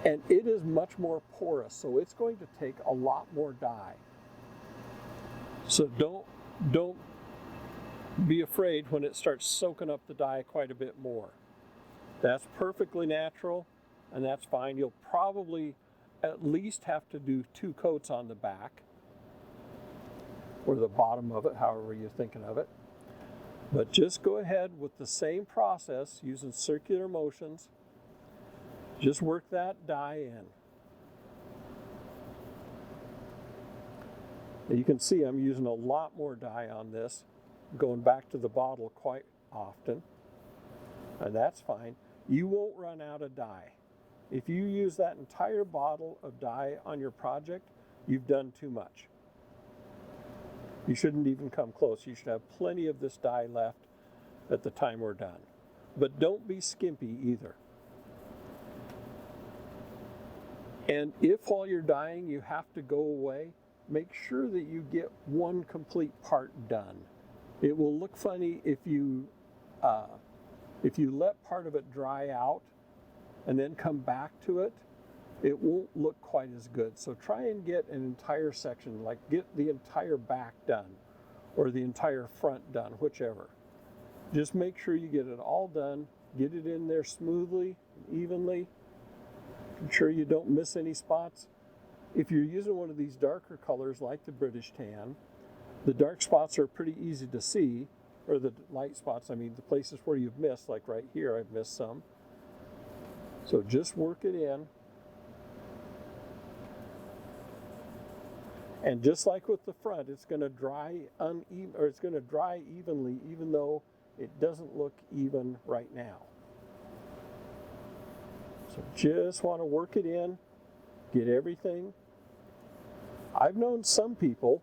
And it is much more porous, so it's going to take a lot more dye. So don't be afraid when it starts soaking up the dye quite a bit more. That's perfectly natural, and that's fine. You'll probably at least have to do 2 coats on the back, or the bottom of it, however you're thinking of it. But just go ahead with the same process using circular motions. Just work that dye in. And you can see I'm using a lot more dye on this, going back to the bottle quite often, and that's fine. You won't run out of dye. If you use that entire bottle of dye on your project, you've done too much. You shouldn't even come close. You should have plenty of this dye left at the time we're done. But don't be skimpy either. And if while you're dyeing you have to go away, make sure that you get one complete part done. It will look funny if you let part of it dry out and then come back to it. It won't look quite as good. So try and get an entire section, like get the entire back done or the entire front done, whichever. Just make sure you get it all done, get it in there smoothly, evenly. Ensure you don't miss any spots. If you're using one of these darker colors like the British tan, the dark spots are pretty easy to see, or the light spots, I mean the places where you've missed, like right here I've missed some. So just work it in. And just like with the front, it's going to dry uneven, or it's going to dry evenly, even though it doesn't look even right now. So just want to work it in, get everything. I've known some people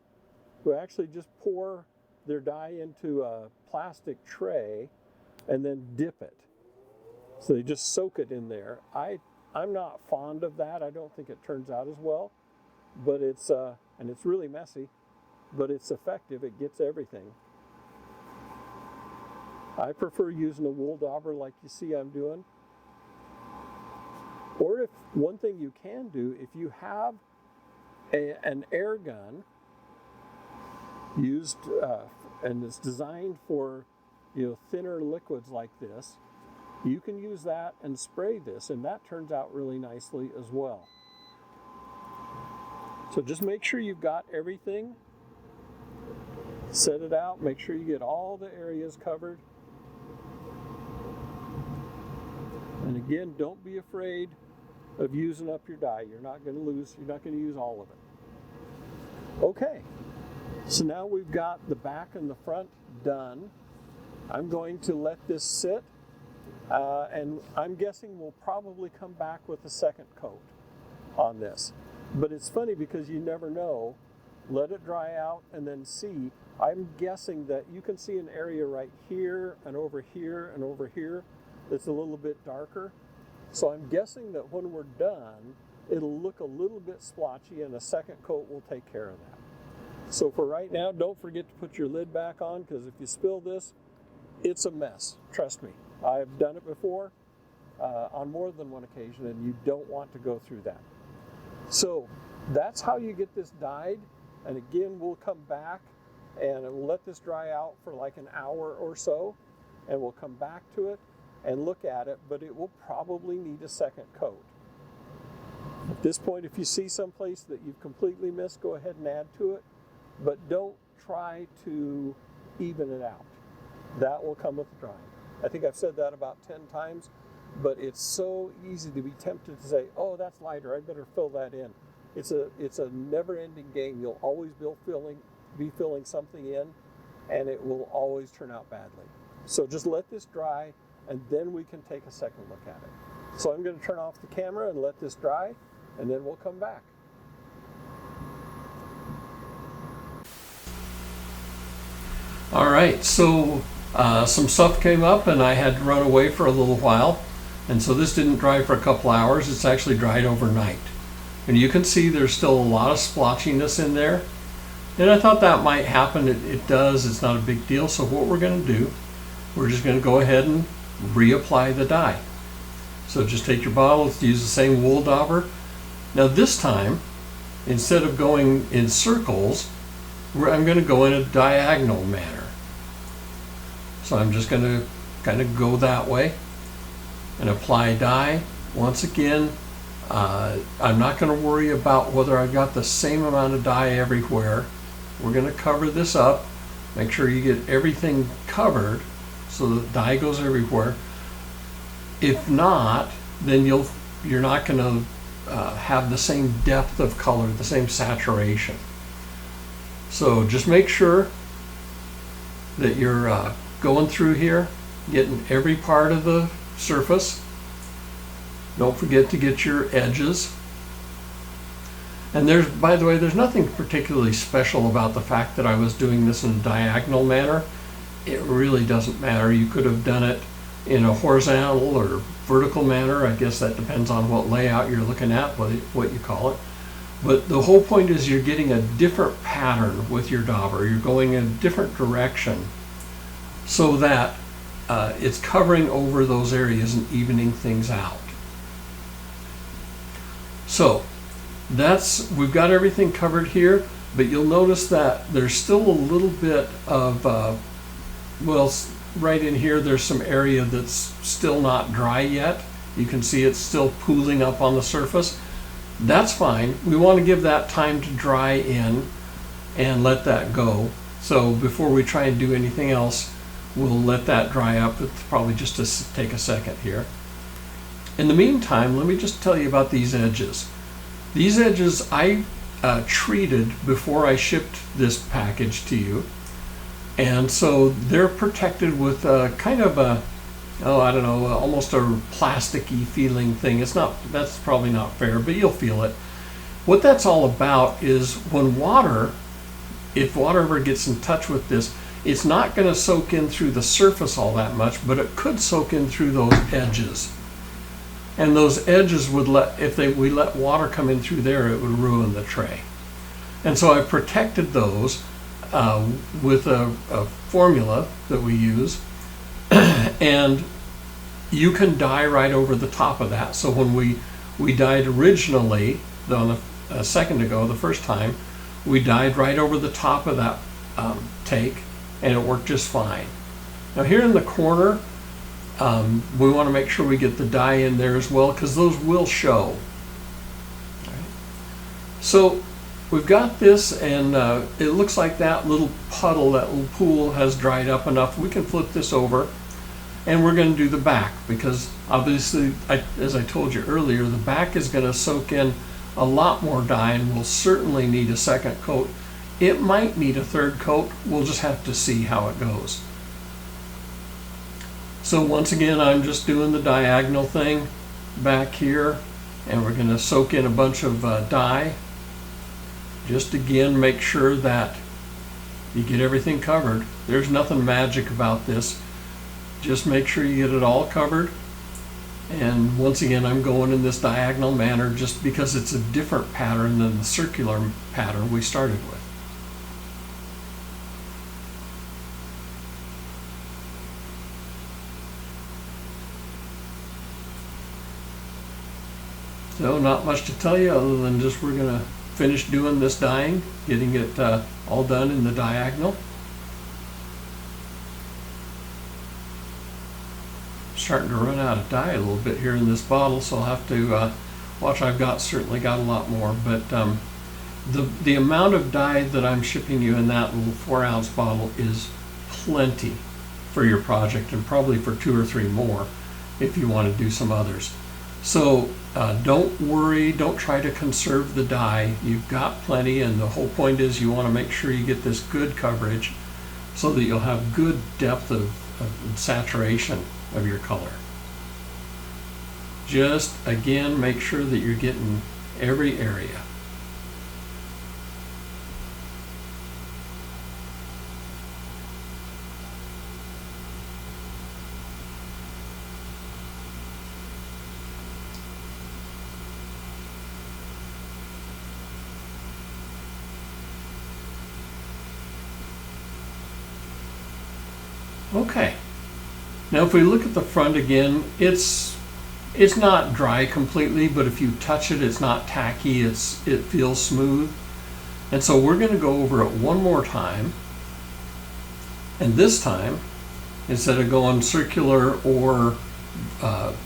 who actually just pour their dye into a plastic tray and then dip it. So they just soak it in there. I'm not fond of that. I don't think it turns out as well, but and it's really messy, but it's effective. It gets everything. I prefer using a wool dauber like you see I'm doing. Or if one thing you can do, if you have an air gun used and it's designed for thinner liquids like this, you can use that and spray this, and that turns out really nicely as well. So just make sure you've got everything, set it out, make sure you get all the areas covered. And again, don't be afraid of using up your dye. You're not going to use all of it. Okay, so now we've got the back and the front done. I'm going to let this sit, and I'm guessing we'll probably come back with a second coat on this. But it's funny because you never know. Let it dry out and then see. I'm guessing that you can see an area right here and over here and over here that's a little bit darker. So I'm guessing that when we're done, it'll look a little bit splotchy, and a second coat will take care of that. So for right now, don't forget to put your lid back on, because if you spill this, it's a mess. Trust me. I've done it before on more than one occasion, and you don't want to go through that. So that's how you get this dyed. And again, we'll come back and we'll let this dry out for like an hour or so, and we'll come back to it and look at it, but it will probably need a second coat. At this point, if you see someplace that you've completely missed, go ahead and add to it, but don't try to even it out. That will come with the drying. I think I've said that about 10 times, but it's so easy to be tempted to say, oh, that's lighter, I better fill that in. It's a never-ending game. You'll always be filling something in, and it will always turn out badly. So just let this dry, and then we can take a second look at it. So I'm going to turn off the camera and let this dry, and then we'll come back. All right, so some stuff came up and I had to run away for a little while, and so this didn't dry for a couple hours. It's actually dried overnight, and you can see there's still a lot of splotchiness in there, and I thought that might happen. It does. It's not a big deal. So what we're going to do, we're just going to go ahead and reapply the dye. So just take your bottle, use the same wool dauber. Now this time, instead of going in circles, I'm going to go in a diagonal manner. So I'm just going to kind of go that way and apply dye. Once again, I'm not going to worry about whether I've got the same amount of dye everywhere. We're going to cover this up. Make sure you get everything covered so the dye goes everywhere. If not, then you're not going to have the same depth of color, the same saturation. So just make sure that you're going through here, getting every part of the surface. Don't forget to get your edges. And by the way, there's nothing particularly special about the fact that I was doing this in a diagonal manner. It really doesn't matter. You could have done it in a horizontal or vertical manner. I guess that depends on what layout you're looking at, what you call it. But the whole point is you're getting a different pattern with your dauber. You're going in a different direction so that it's covering over those areas and evening things out. So we've got everything covered here, but you'll notice that there's still a little bit of, well, right in here there's some area that's still not dry yet. You can see it's still pooling up on the surface. That's fine. We want to give that time to dry in and let that go. So before we try and do anything else, we'll let that dry up. It's probably just to take a second here. In the meantime, let me just tell you about these edges. These edges I treated before I shipped this package to you. And so they're protected with kind of a, I don't know, almost a plasticky feeling thing. That's probably not fair, but you'll feel it. What that's all about is when if water ever gets in touch with this, it's not going to soak in through the surface all that much, but it could soak in through those edges. And those edges would we let water come in through there, it would ruin the tray. And so I protected those with a formula that we use. And you can dye right over the top of that. So when we dyed originally, a second ago, the first time, we dyed right over the top of that take, and it worked just fine. Now here in the corner, we want to make sure we get the dye in there as well, because those will show. Right. So we've got this, and it looks like that little puddle, that little pool has dried up enough. We can flip this over, and we're going to do the back, because obviously, as I told you earlier, the back is going to soak in a lot more dye and will certainly need a second coat. It might need a third coat. We'll just have to see how it goes. So once again, I'm just doing the diagonal thing back here, and we're going to soak in a bunch of dye. Just again, make sure that you get everything covered. There's nothing magic about this. Just make sure you get it all covered. And once again, I'm going in this diagonal manner just because it's a different pattern than the circular pattern we started with. So not much to tell you other than just we're going to finish doing this dyeing, getting it all done in the diagonal. Starting to run out of dye a little bit here in this bottle, so I'll have to watch. I've certainly got a lot more, but the amount of dye that I'm shipping you in that little 4-ounce bottle is plenty for your project, and probably for 2 or 3 more if you want to do some others. So don't worry, don't try to conserve the dye. You've got plenty, and the whole point is you want to make sure you get this good coverage so that you'll have good depth of saturation of your color. Just again, make sure that you're getting every area. Okay. Now if we look at the front again, it's It's not dry completely, but if you touch it, it's not tacky, it feels smooth. And so we're going to go over it one more time. And this time, instead of going circular or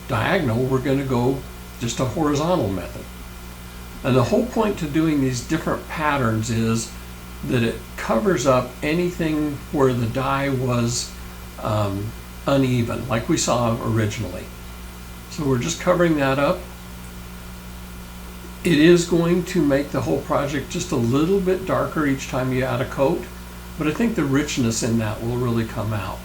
diagonal, we're going to go just a horizontal method. And the whole point to doing these different patterns is that it covers up anything where the die was uneven, like we saw originally. So we're just covering that up. It is going to make the whole project just a little bit darker each time you add a coat, but I think the richness in that will really come out.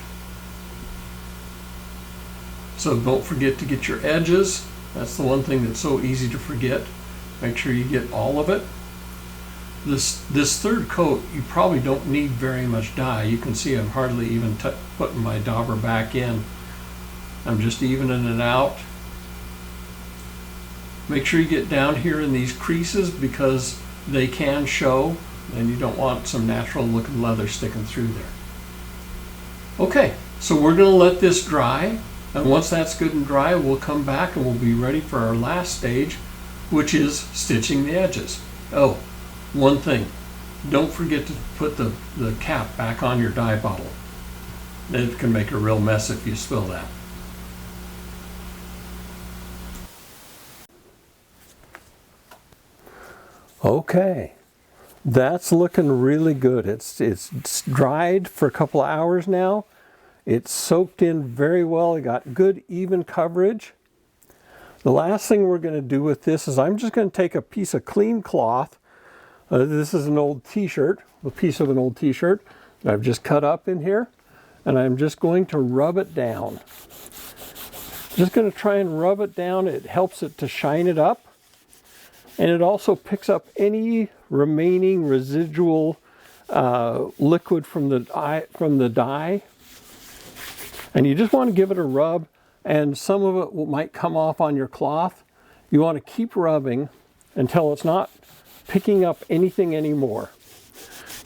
So don't forget to get your edges. That's the one thing that's so easy to forget. Make sure you get all of it. This third coat, you probably don't need very much dye. You can see I'm hardly even putting my dauber back in. I'm just evening it out. Make sure you get down here in these creases because they can show, and you don't want some natural looking leather sticking through there. Okay, so we're going to let this dry, and once that's good and dry, we'll come back and we'll be ready for our last stage, which is stitching the edges. Oh, one thing, don't forget to put the cap back on your dye bottle. It can make a real mess if you spill that. Okay, that's looking really good. It's dried for a couple of hours now. It's soaked in very well. It got good even coverage. The last thing we're going to do with this is I'm just going to take a piece of clean cloth. This is an old t-shirt, a piece of an old t-shirt that I've just cut up in here, and I'm just going to rub it down. Just going to try and rub it down. It helps it to shine it up. And it also picks up any remaining residual liquid from the dye. And you just want to give it a rub, and some of it might come off on your cloth. You want to keep rubbing until it's not picking up anything anymore.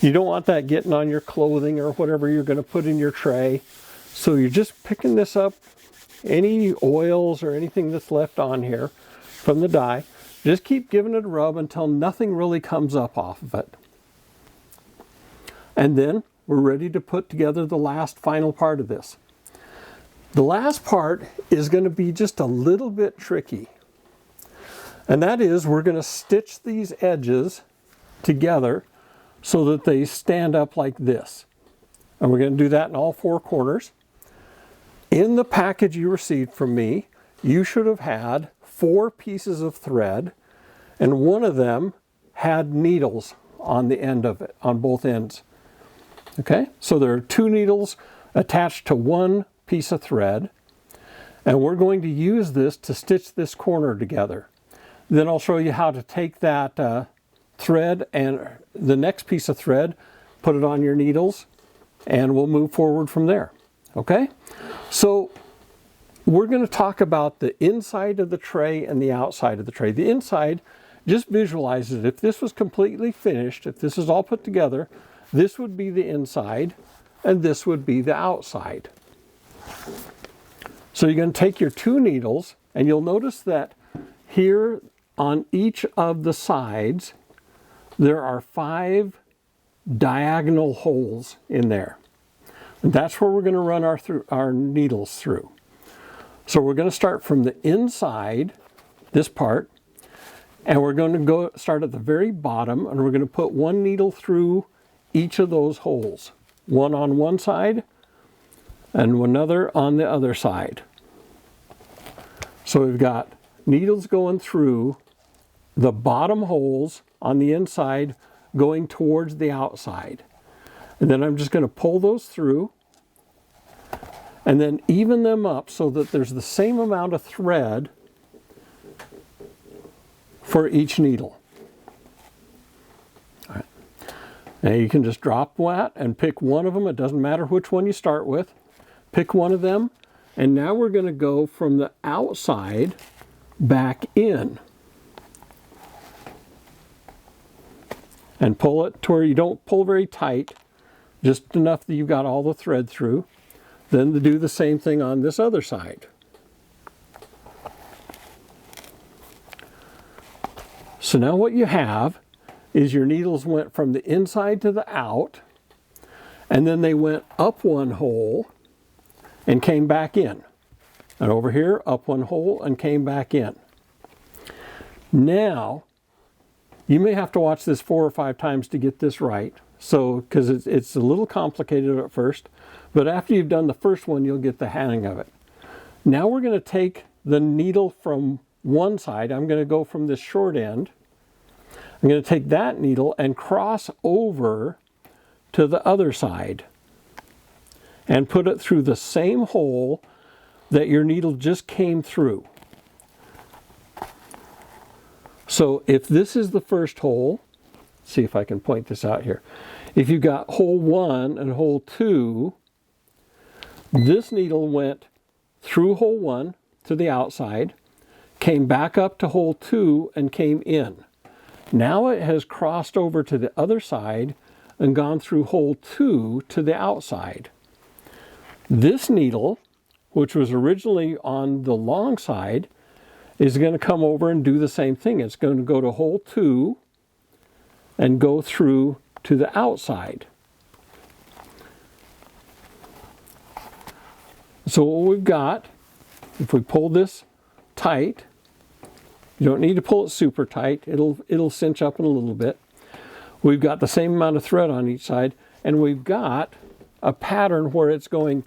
You don't want that getting on your clothing or whatever you're going to put in your tray. So you're just picking this up, any oils or anything that's left on here from the dye. Just keep giving it a rub until nothing really comes up off of it. And then we're ready to put together the last final part of this. The last part is going to be just a little bit tricky. And that is we're going to stitch these edges together so that they stand up like this. And we're going to do that in all four corners. In the package you received from me, you should have had 4 pieces of thread, and one of them had needles on the end of it, on both ends. Okay, so there are 2 needles attached to 1 piece of thread, and we're going to use this to stitch this corner together. Then I'll show you how to take that thread and the next piece of thread, put it on your needles, and we'll move forward from there. Okay, so we're going to talk about the inside of the tray and the outside of the tray. The inside, just visualize it. If this was completely finished, if this is all put together, this would be the inside and this would be the outside. So you're going to take your 2 needles, and you'll notice that here on each of the sides, there are 5 diagonal holes in there. And that's where we're going to run our needles through. So we're going to start from the inside, this part, and we're going to start at the very bottom, and we're going to put 1 needle through each of those holes. 1 on one side and another on the other side. So we've got needles going through the bottom holes on the inside going towards the outside. And then I'm just going to pull those through and then even them up so that there's the same amount of thread for each needle. All right. Now you can just drop that and pick one of them. It doesn't matter which one you start with. Pick one of them. And now we're going to go from the outside back in. And pull it to where you don't pull very tight, just enough that you've got all the thread through. Then to do the same thing on this other side. So now what you have is your needles went from the inside to the out, and then they went up one hole and came back in. And over here, up one hole and came back in. Now, you may have to watch this 4 or 5 times to get this right. So, because it's a little complicated at first, but after you've done the first one, you'll get the hang of it. Now we're going to take the needle from one side. I'm going to go from this short end. I'm going to take that needle and cross over to the other side and put it through the same hole that your needle just came through. So if this is the first hole, see if I can point this out here. If you got hole 1 and hole 2, this needle went through hole 1 to the outside, came back up to hole 2 and came in. Now it has crossed over to the other side and gone through hole 2 to the outside. This needle, which was originally on the long side, is going to come over and do the same thing. It's going to go to hole 2 and go through to the outside. So what we've got, if we pull this tight, you don't need to pull it super tight, it'll cinch up in a little bit. We've got the same amount of thread on each side, and we've got a pattern where it's going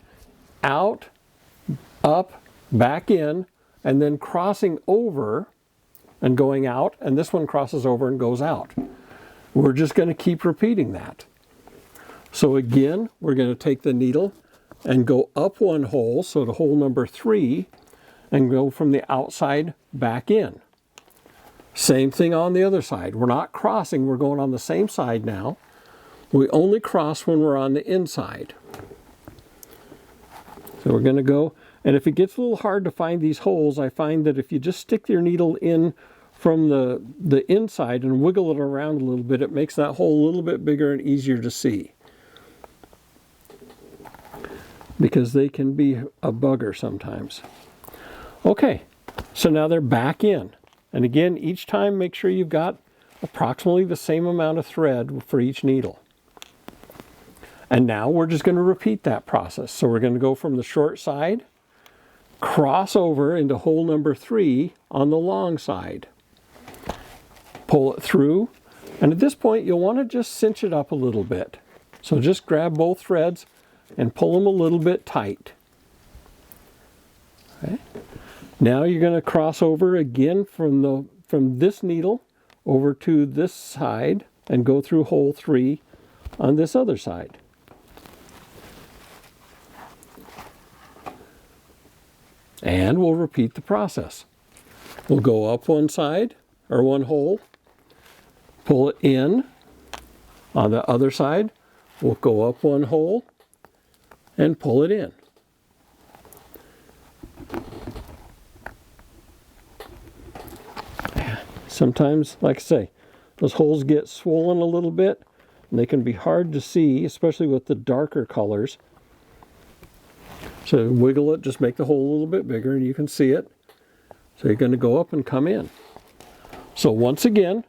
out, up, back in, and then crossing over and going out, and this one crosses over and goes out. We're just going to keep repeating that. So again, we're going to take the needle and go up one hole, so to hole number 3, and go from the outside back in. Same thing on the other side. We're not crossing, we're going on the same side now. We only cross when we're on the inside. So we're going to go, and if it gets a little hard to find these holes, I find that if you just stick your needle in from the inside and wiggle it around a little bit, it makes that hole a little bit bigger and easier to see. Because they can be a bugger sometimes. Okay, so now they're back in. And again, each time make sure you've got approximately the same amount of thread for each needle. And now we're just going to repeat that process. So we're going to go from the short side, cross over into hole number 3 on the long side. Pull it through, and at this point you'll want to just cinch it up a little bit. So just grab both threads and pull them a little bit tight. Okay. Now you're going to cross over again from this needle over to this side and go through hole 3 on this other side. And we'll repeat the process. We'll go up one side or one hole, pull it in. On the other side, we'll go up one hole and pull it in. Sometimes, like I say, those holes get swollen a little bit and they can be hard to see, especially with the darker colors. So wiggle it, just make the hole a little bit bigger and you can see it. So you're going to go up and come in. So once again,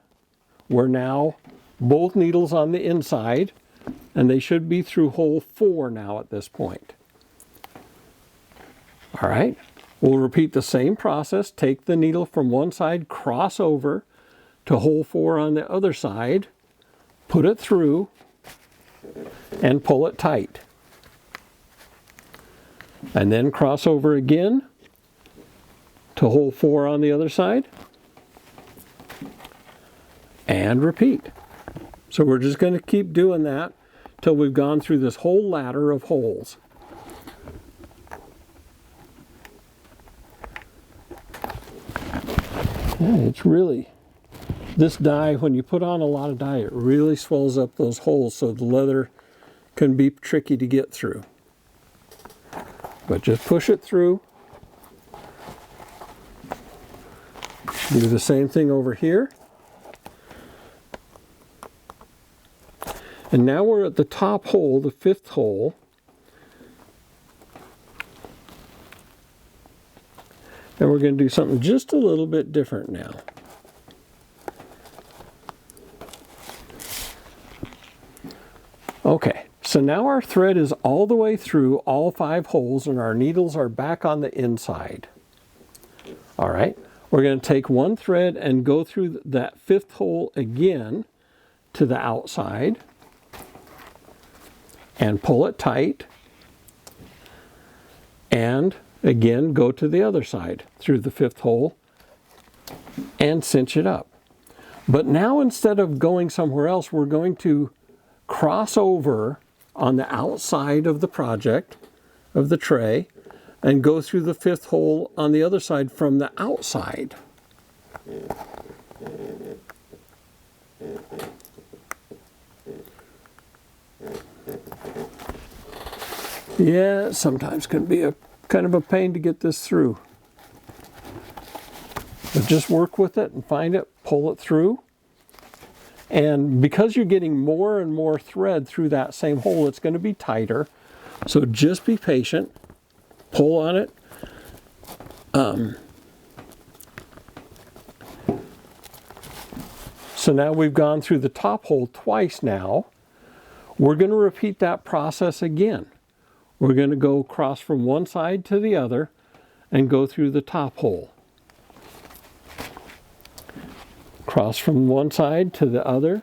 we're now both needles on the inside, and they should be through hole 4 now at this point. All right, we'll repeat the same process. Take the needle from one side, cross over to hole 4 on the other side, put it through, and pull it tight. And then cross over again to hole 4 on the other side, and repeat. So we're just going to keep doing that till we've gone through this whole ladder of holes. Yeah, it's really, this dye, when you put on a lot of dye, it really swells up those holes, so the leather can be tricky to get through. But just push it through. Do the same thing over here. And now we're at the top hole, the 5th hole. And we're going to do something just a little bit different now. So now our thread is all the way through all 5 holes and our needles are back on the inside. All right, we're going to take one thread and go through that 5th hole again to the outside and pull it tight, and again go to the other side through the 5th hole and cinch it up. But now instead of going somewhere else, we're going to cross over on the outside of the project, of the tray, and go through the 5th hole on the other side from the outside. Yeah, it sometimes can be a kind of a pain to get this through. But just work with it and find it, pull it through. And because you're getting more and more thread through that same hole, it's going to be tighter. So just be patient. Pull on it. So now we've gone through the top hole twice now. We're going to repeat that process again. We're going to go across from one side to the other and go through the top hole. Cross from one side to the other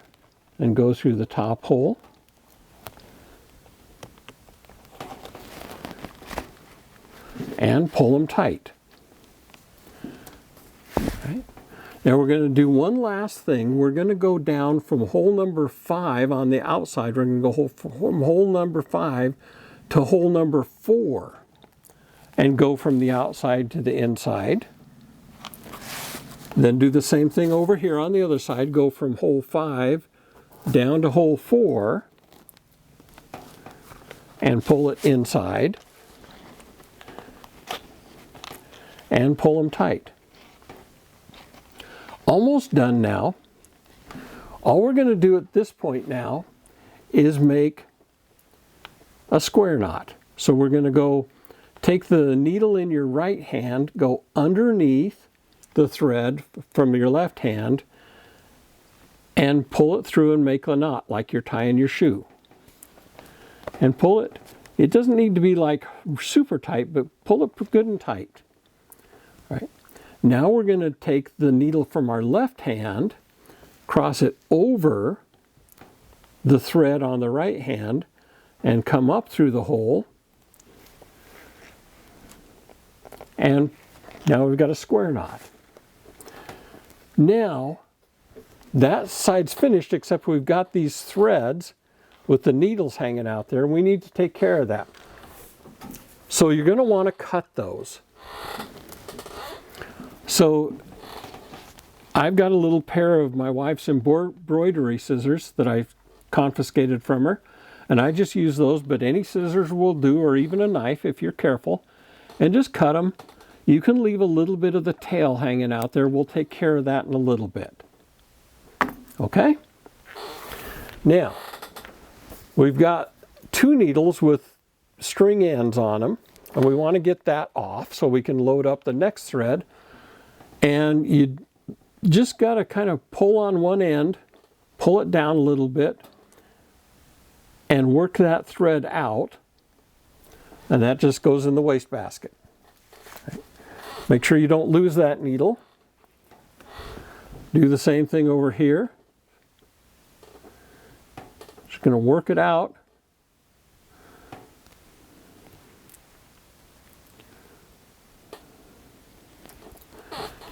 and go through the top hole. And pull them tight. Right. Now we're going to do one last thing. We're going to go down from hole number 5 on the outside. We're going to go from hole number 5 to hole number 4 and go from the outside to the inside. Then do the same thing over here on the other side. Go from hole 5 down to hole 4 and pull it inside and pull them tight. Almost done now. All we're going to do at this point now is make a square knot. So we're going to go take the needle in your right hand, go underneath the thread from your left hand, and pull it through and make a knot like you're tying your shoe. And pull it. It doesn't need to be like super tight, but pull it good and tight. All right. Now we're going to take the needle from our left hand, cross it over the thread on the right hand, and come up through the hole. And now we've got a square knot. Now, that side's finished, except we've got these threads with the needles hanging out there. We need to take care of that. So you're going to want to cut those. So I've got a little pair of my wife's embroidery scissors that I've confiscated from her, and I just use those, but any scissors will do, or even a knife if you're careful, and just cut them. You can leave a little bit of the tail hanging out there. We'll take care of that in a little bit. Okay? Now, we've got 2 needles with string ends on them, and we want to get that off so we can load up the next thread. And you just got to kind of pull on one end, pull it down a little bit, and work that thread out. And that just goes in the wastebasket. Right. Make sure you don't lose that needle. Do the same thing over here. Just going to work it out.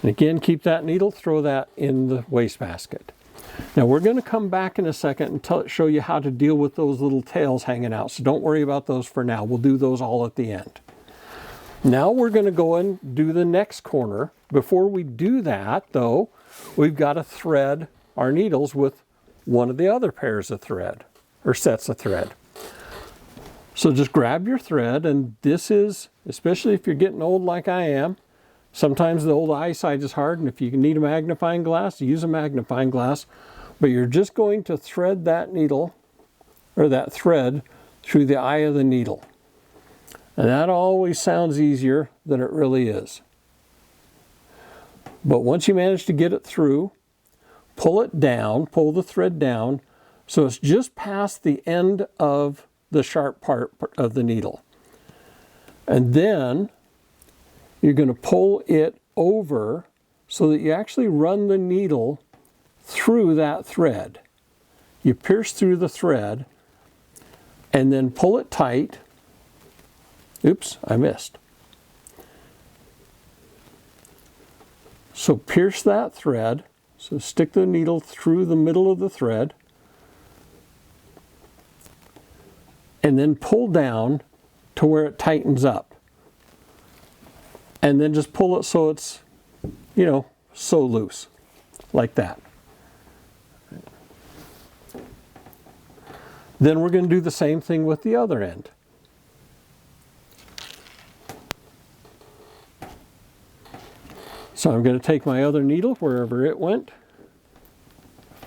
And again, keep that needle, throw that in the wastebasket. Now we're going to come back in a second and show you how to deal with those little tails hanging out. So don't worry about those for now. We'll do those all at the end. Now we're going to go and do the next corner. Before we do that, though, we've got to thread our needles with one of the other pairs of thread, or sets of thread. So just grab your thread, and this is, especially if you're getting old like I am, sometimes the old eyesight is hard, and if you need a magnifying glass, use a magnifying glass. But you're just going to thread that needle, or that thread, through the eye of the needle. And that always sounds easier than it really is. But once you manage to get it through, pull it down, pull the thread down, so it's just past the end of the sharp part of the needle. And then you're going to pull it over so that you actually run the needle through that thread. You pierce through the thread and then pull it tight. Oops, I missed. So pierce that thread. So stick the needle through the middle of the thread and then pull down to where it tightens up. And then just pull it so it's, you know, so loose, like that. Then we're going to do the same thing with the other end. So I'm going to take my other needle wherever it went.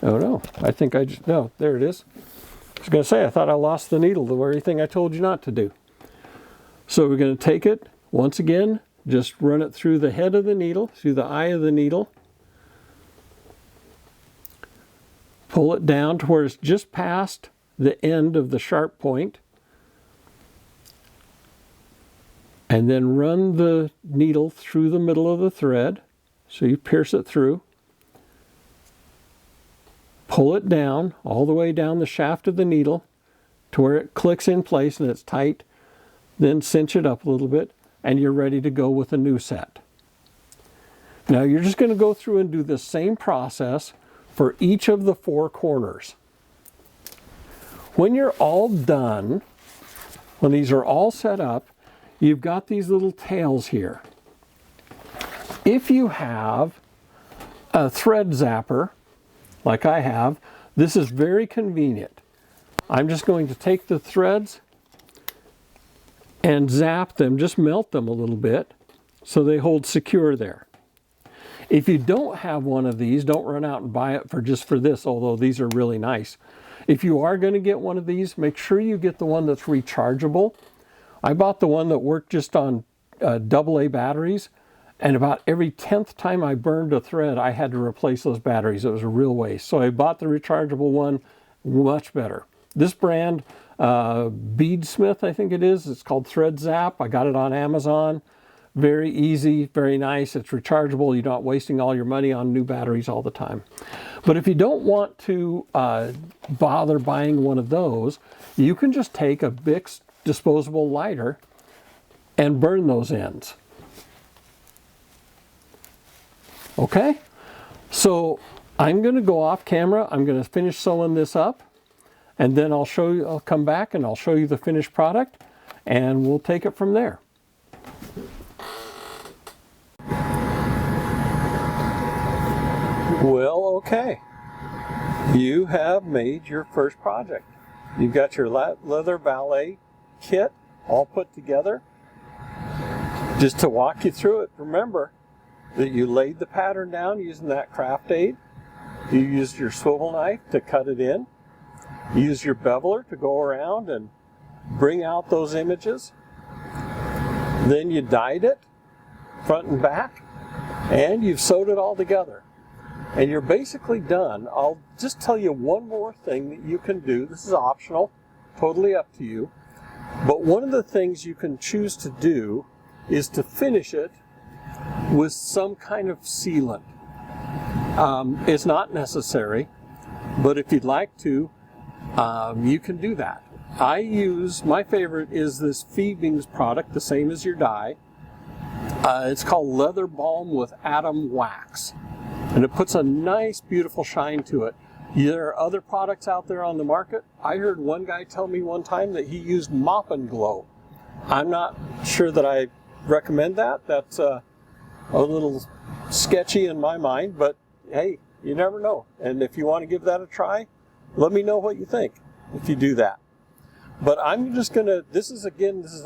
Oh no, I think I just, no, there it is. I was going to say, I thought I lost the needle, the very thing I told you not to do. So we're going to take it, once again, just run it through the head of the needle, through the eye of the needle. Pull it down to where it's just past the end of the sharp point. And then run the needle through the middle of the thread. So you pierce it through. Pull it down, all the way down the shaft of the needle to where it clicks in place and it's tight. Then cinch it up a little bit and you're ready to go with a new set. Now you're just going to go through and do the same process for each of the 4 corners. When you're all done, when these are all set up, you've got these little tails here. If you have a thread zapper, like I have, this is very convenient. I'm just going to take the threads and zap them, just melt them a little bit so they hold secure there. If you don't have one of these, don't run out and buy it just for this, although these are really nice. If you are going to get one of these, make sure you get the one that's rechargeable. I bought the one that worked just on AA batteries, and about every 10th time I burned a thread, I had to replace those batteries. It was a real waste. So I bought the rechargeable one, much better. This brand, Beadsmith, I think it is. It's called Thread Zap. I got it on Amazon. Very easy, very nice. It's rechargeable. You're not wasting all your money on new batteries all the time. But if you don't want to bother buying one of those, you can just take a Bic disposable lighter and burn those ends. Okay, so I'm going to go off camera. I'm going to finish sewing this up, and then I'll show you. I'll come back and I'll show you the finished product, and we'll take it from there. Well, okay. You have made your first project. You've got your leather Valet kit all put together. Just to walk you through it, remember that you laid the pattern down using that craft aid. You used your swivel knife to cut it in. You used your beveler to go around and bring out those images. Then you dyed it front and back, and you've sewed it all together. And you're basically done. I'll just tell you one more thing that you can do. This is optional, totally up to you. But one of the things you can choose to do is to finish it with some kind of sealant. It's not necessary, but if you'd like to, you can do that. My favorite is this Phoebe's product, the same as your dye. It's called Leather Balm with Atom Wax. And it puts a nice, beautiful shine to it. There are other products out there on the market. I heard one guy tell me one time that he used Mop and Glow. I'm not sure that I recommend that. That's a little sketchy in my mind, but hey, you never know. And if you want to give that a try, let me know what you think if you do that. But I'm just going to, this is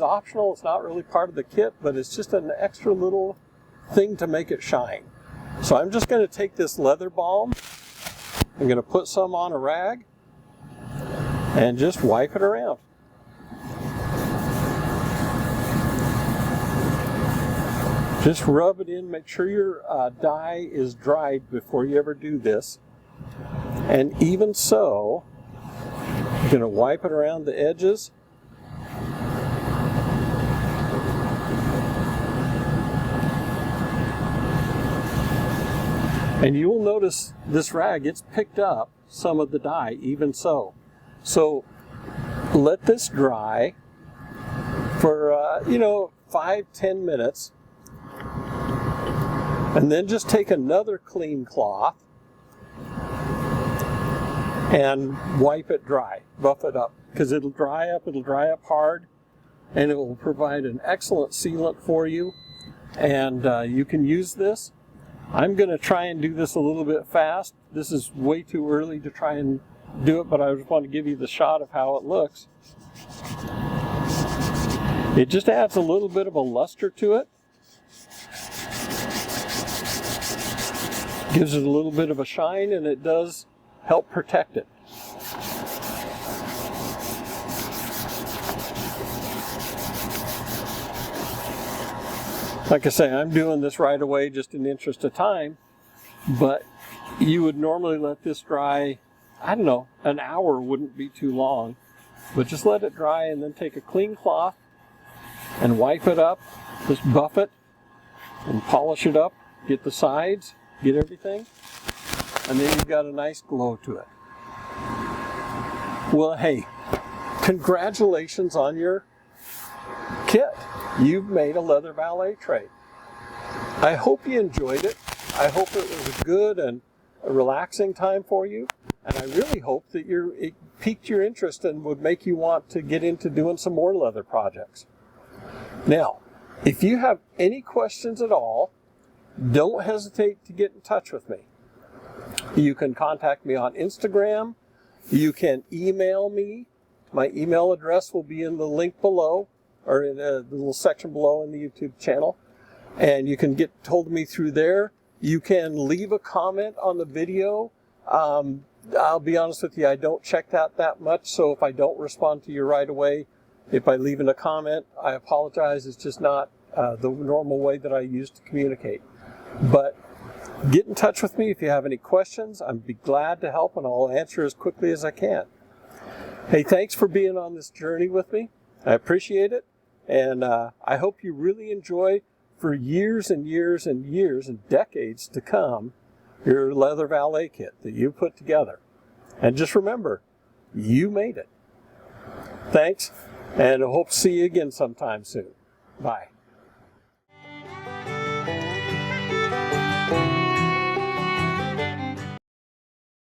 optional. It's not really part of the kit, but it's just an extra little thing to make it shine. So I'm just going to take this leather balm, I'm going to put some on a rag and just wipe it around. Just rub it in, make sure your dye is dried before you ever do this. And even so, you're going to wipe it around the edges And you will notice this rag, it's picked up some of the dye, even so. So let this dry for, 5-10 minutes. And then just take another clean cloth and wipe it dry, buff it up, because it'll dry up hard, and it will provide an excellent sealant for you. And you can use this. I'm going to try and do this a little bit fast. This is way too early to try and do it, but I just want to give you the shot of how it looks. It just adds a little bit of a luster to it. Gives it a little bit of a shine, and it does help protect it. Like I say, I'm doing this right away just in the interest of time, but you would normally let this dry, I don't know, an hour wouldn't be too long, but just let it dry and then take a clean cloth and wipe it up, just buff it and polish it up, get the sides, get everything, and then you've got a nice glow to it. Well, hey, congratulations on your kit. You've made a leather valet tray. I hope you enjoyed it. I hope it was a good and a relaxing time for you. And I really hope that it piqued your interest and would make you want to get into doing some more leather projects. Now, if you have any questions at all, don't hesitate to get in touch with me. You can contact me on Instagram. You can email me. My email address will be in the link below, or in the little section below in the YouTube channel. And you can get hold of me through there. You can leave a comment on the video. I'll be honest with you, I don't check that much, so if I don't respond to you right away, if I leave in a comment, I apologize. It's just not the normal way that I use to communicate. But get in touch with me if you have any questions. I'd be glad to help, and I'll answer as quickly as I can. Hey, thanks for being on this journey with me. I appreciate it. And I hope you really enjoy, for years and years and years and decades to come, your leather valet kit that you put together. And just remember, you made it. Thanks, and I hope to see you again sometime soon. Bye.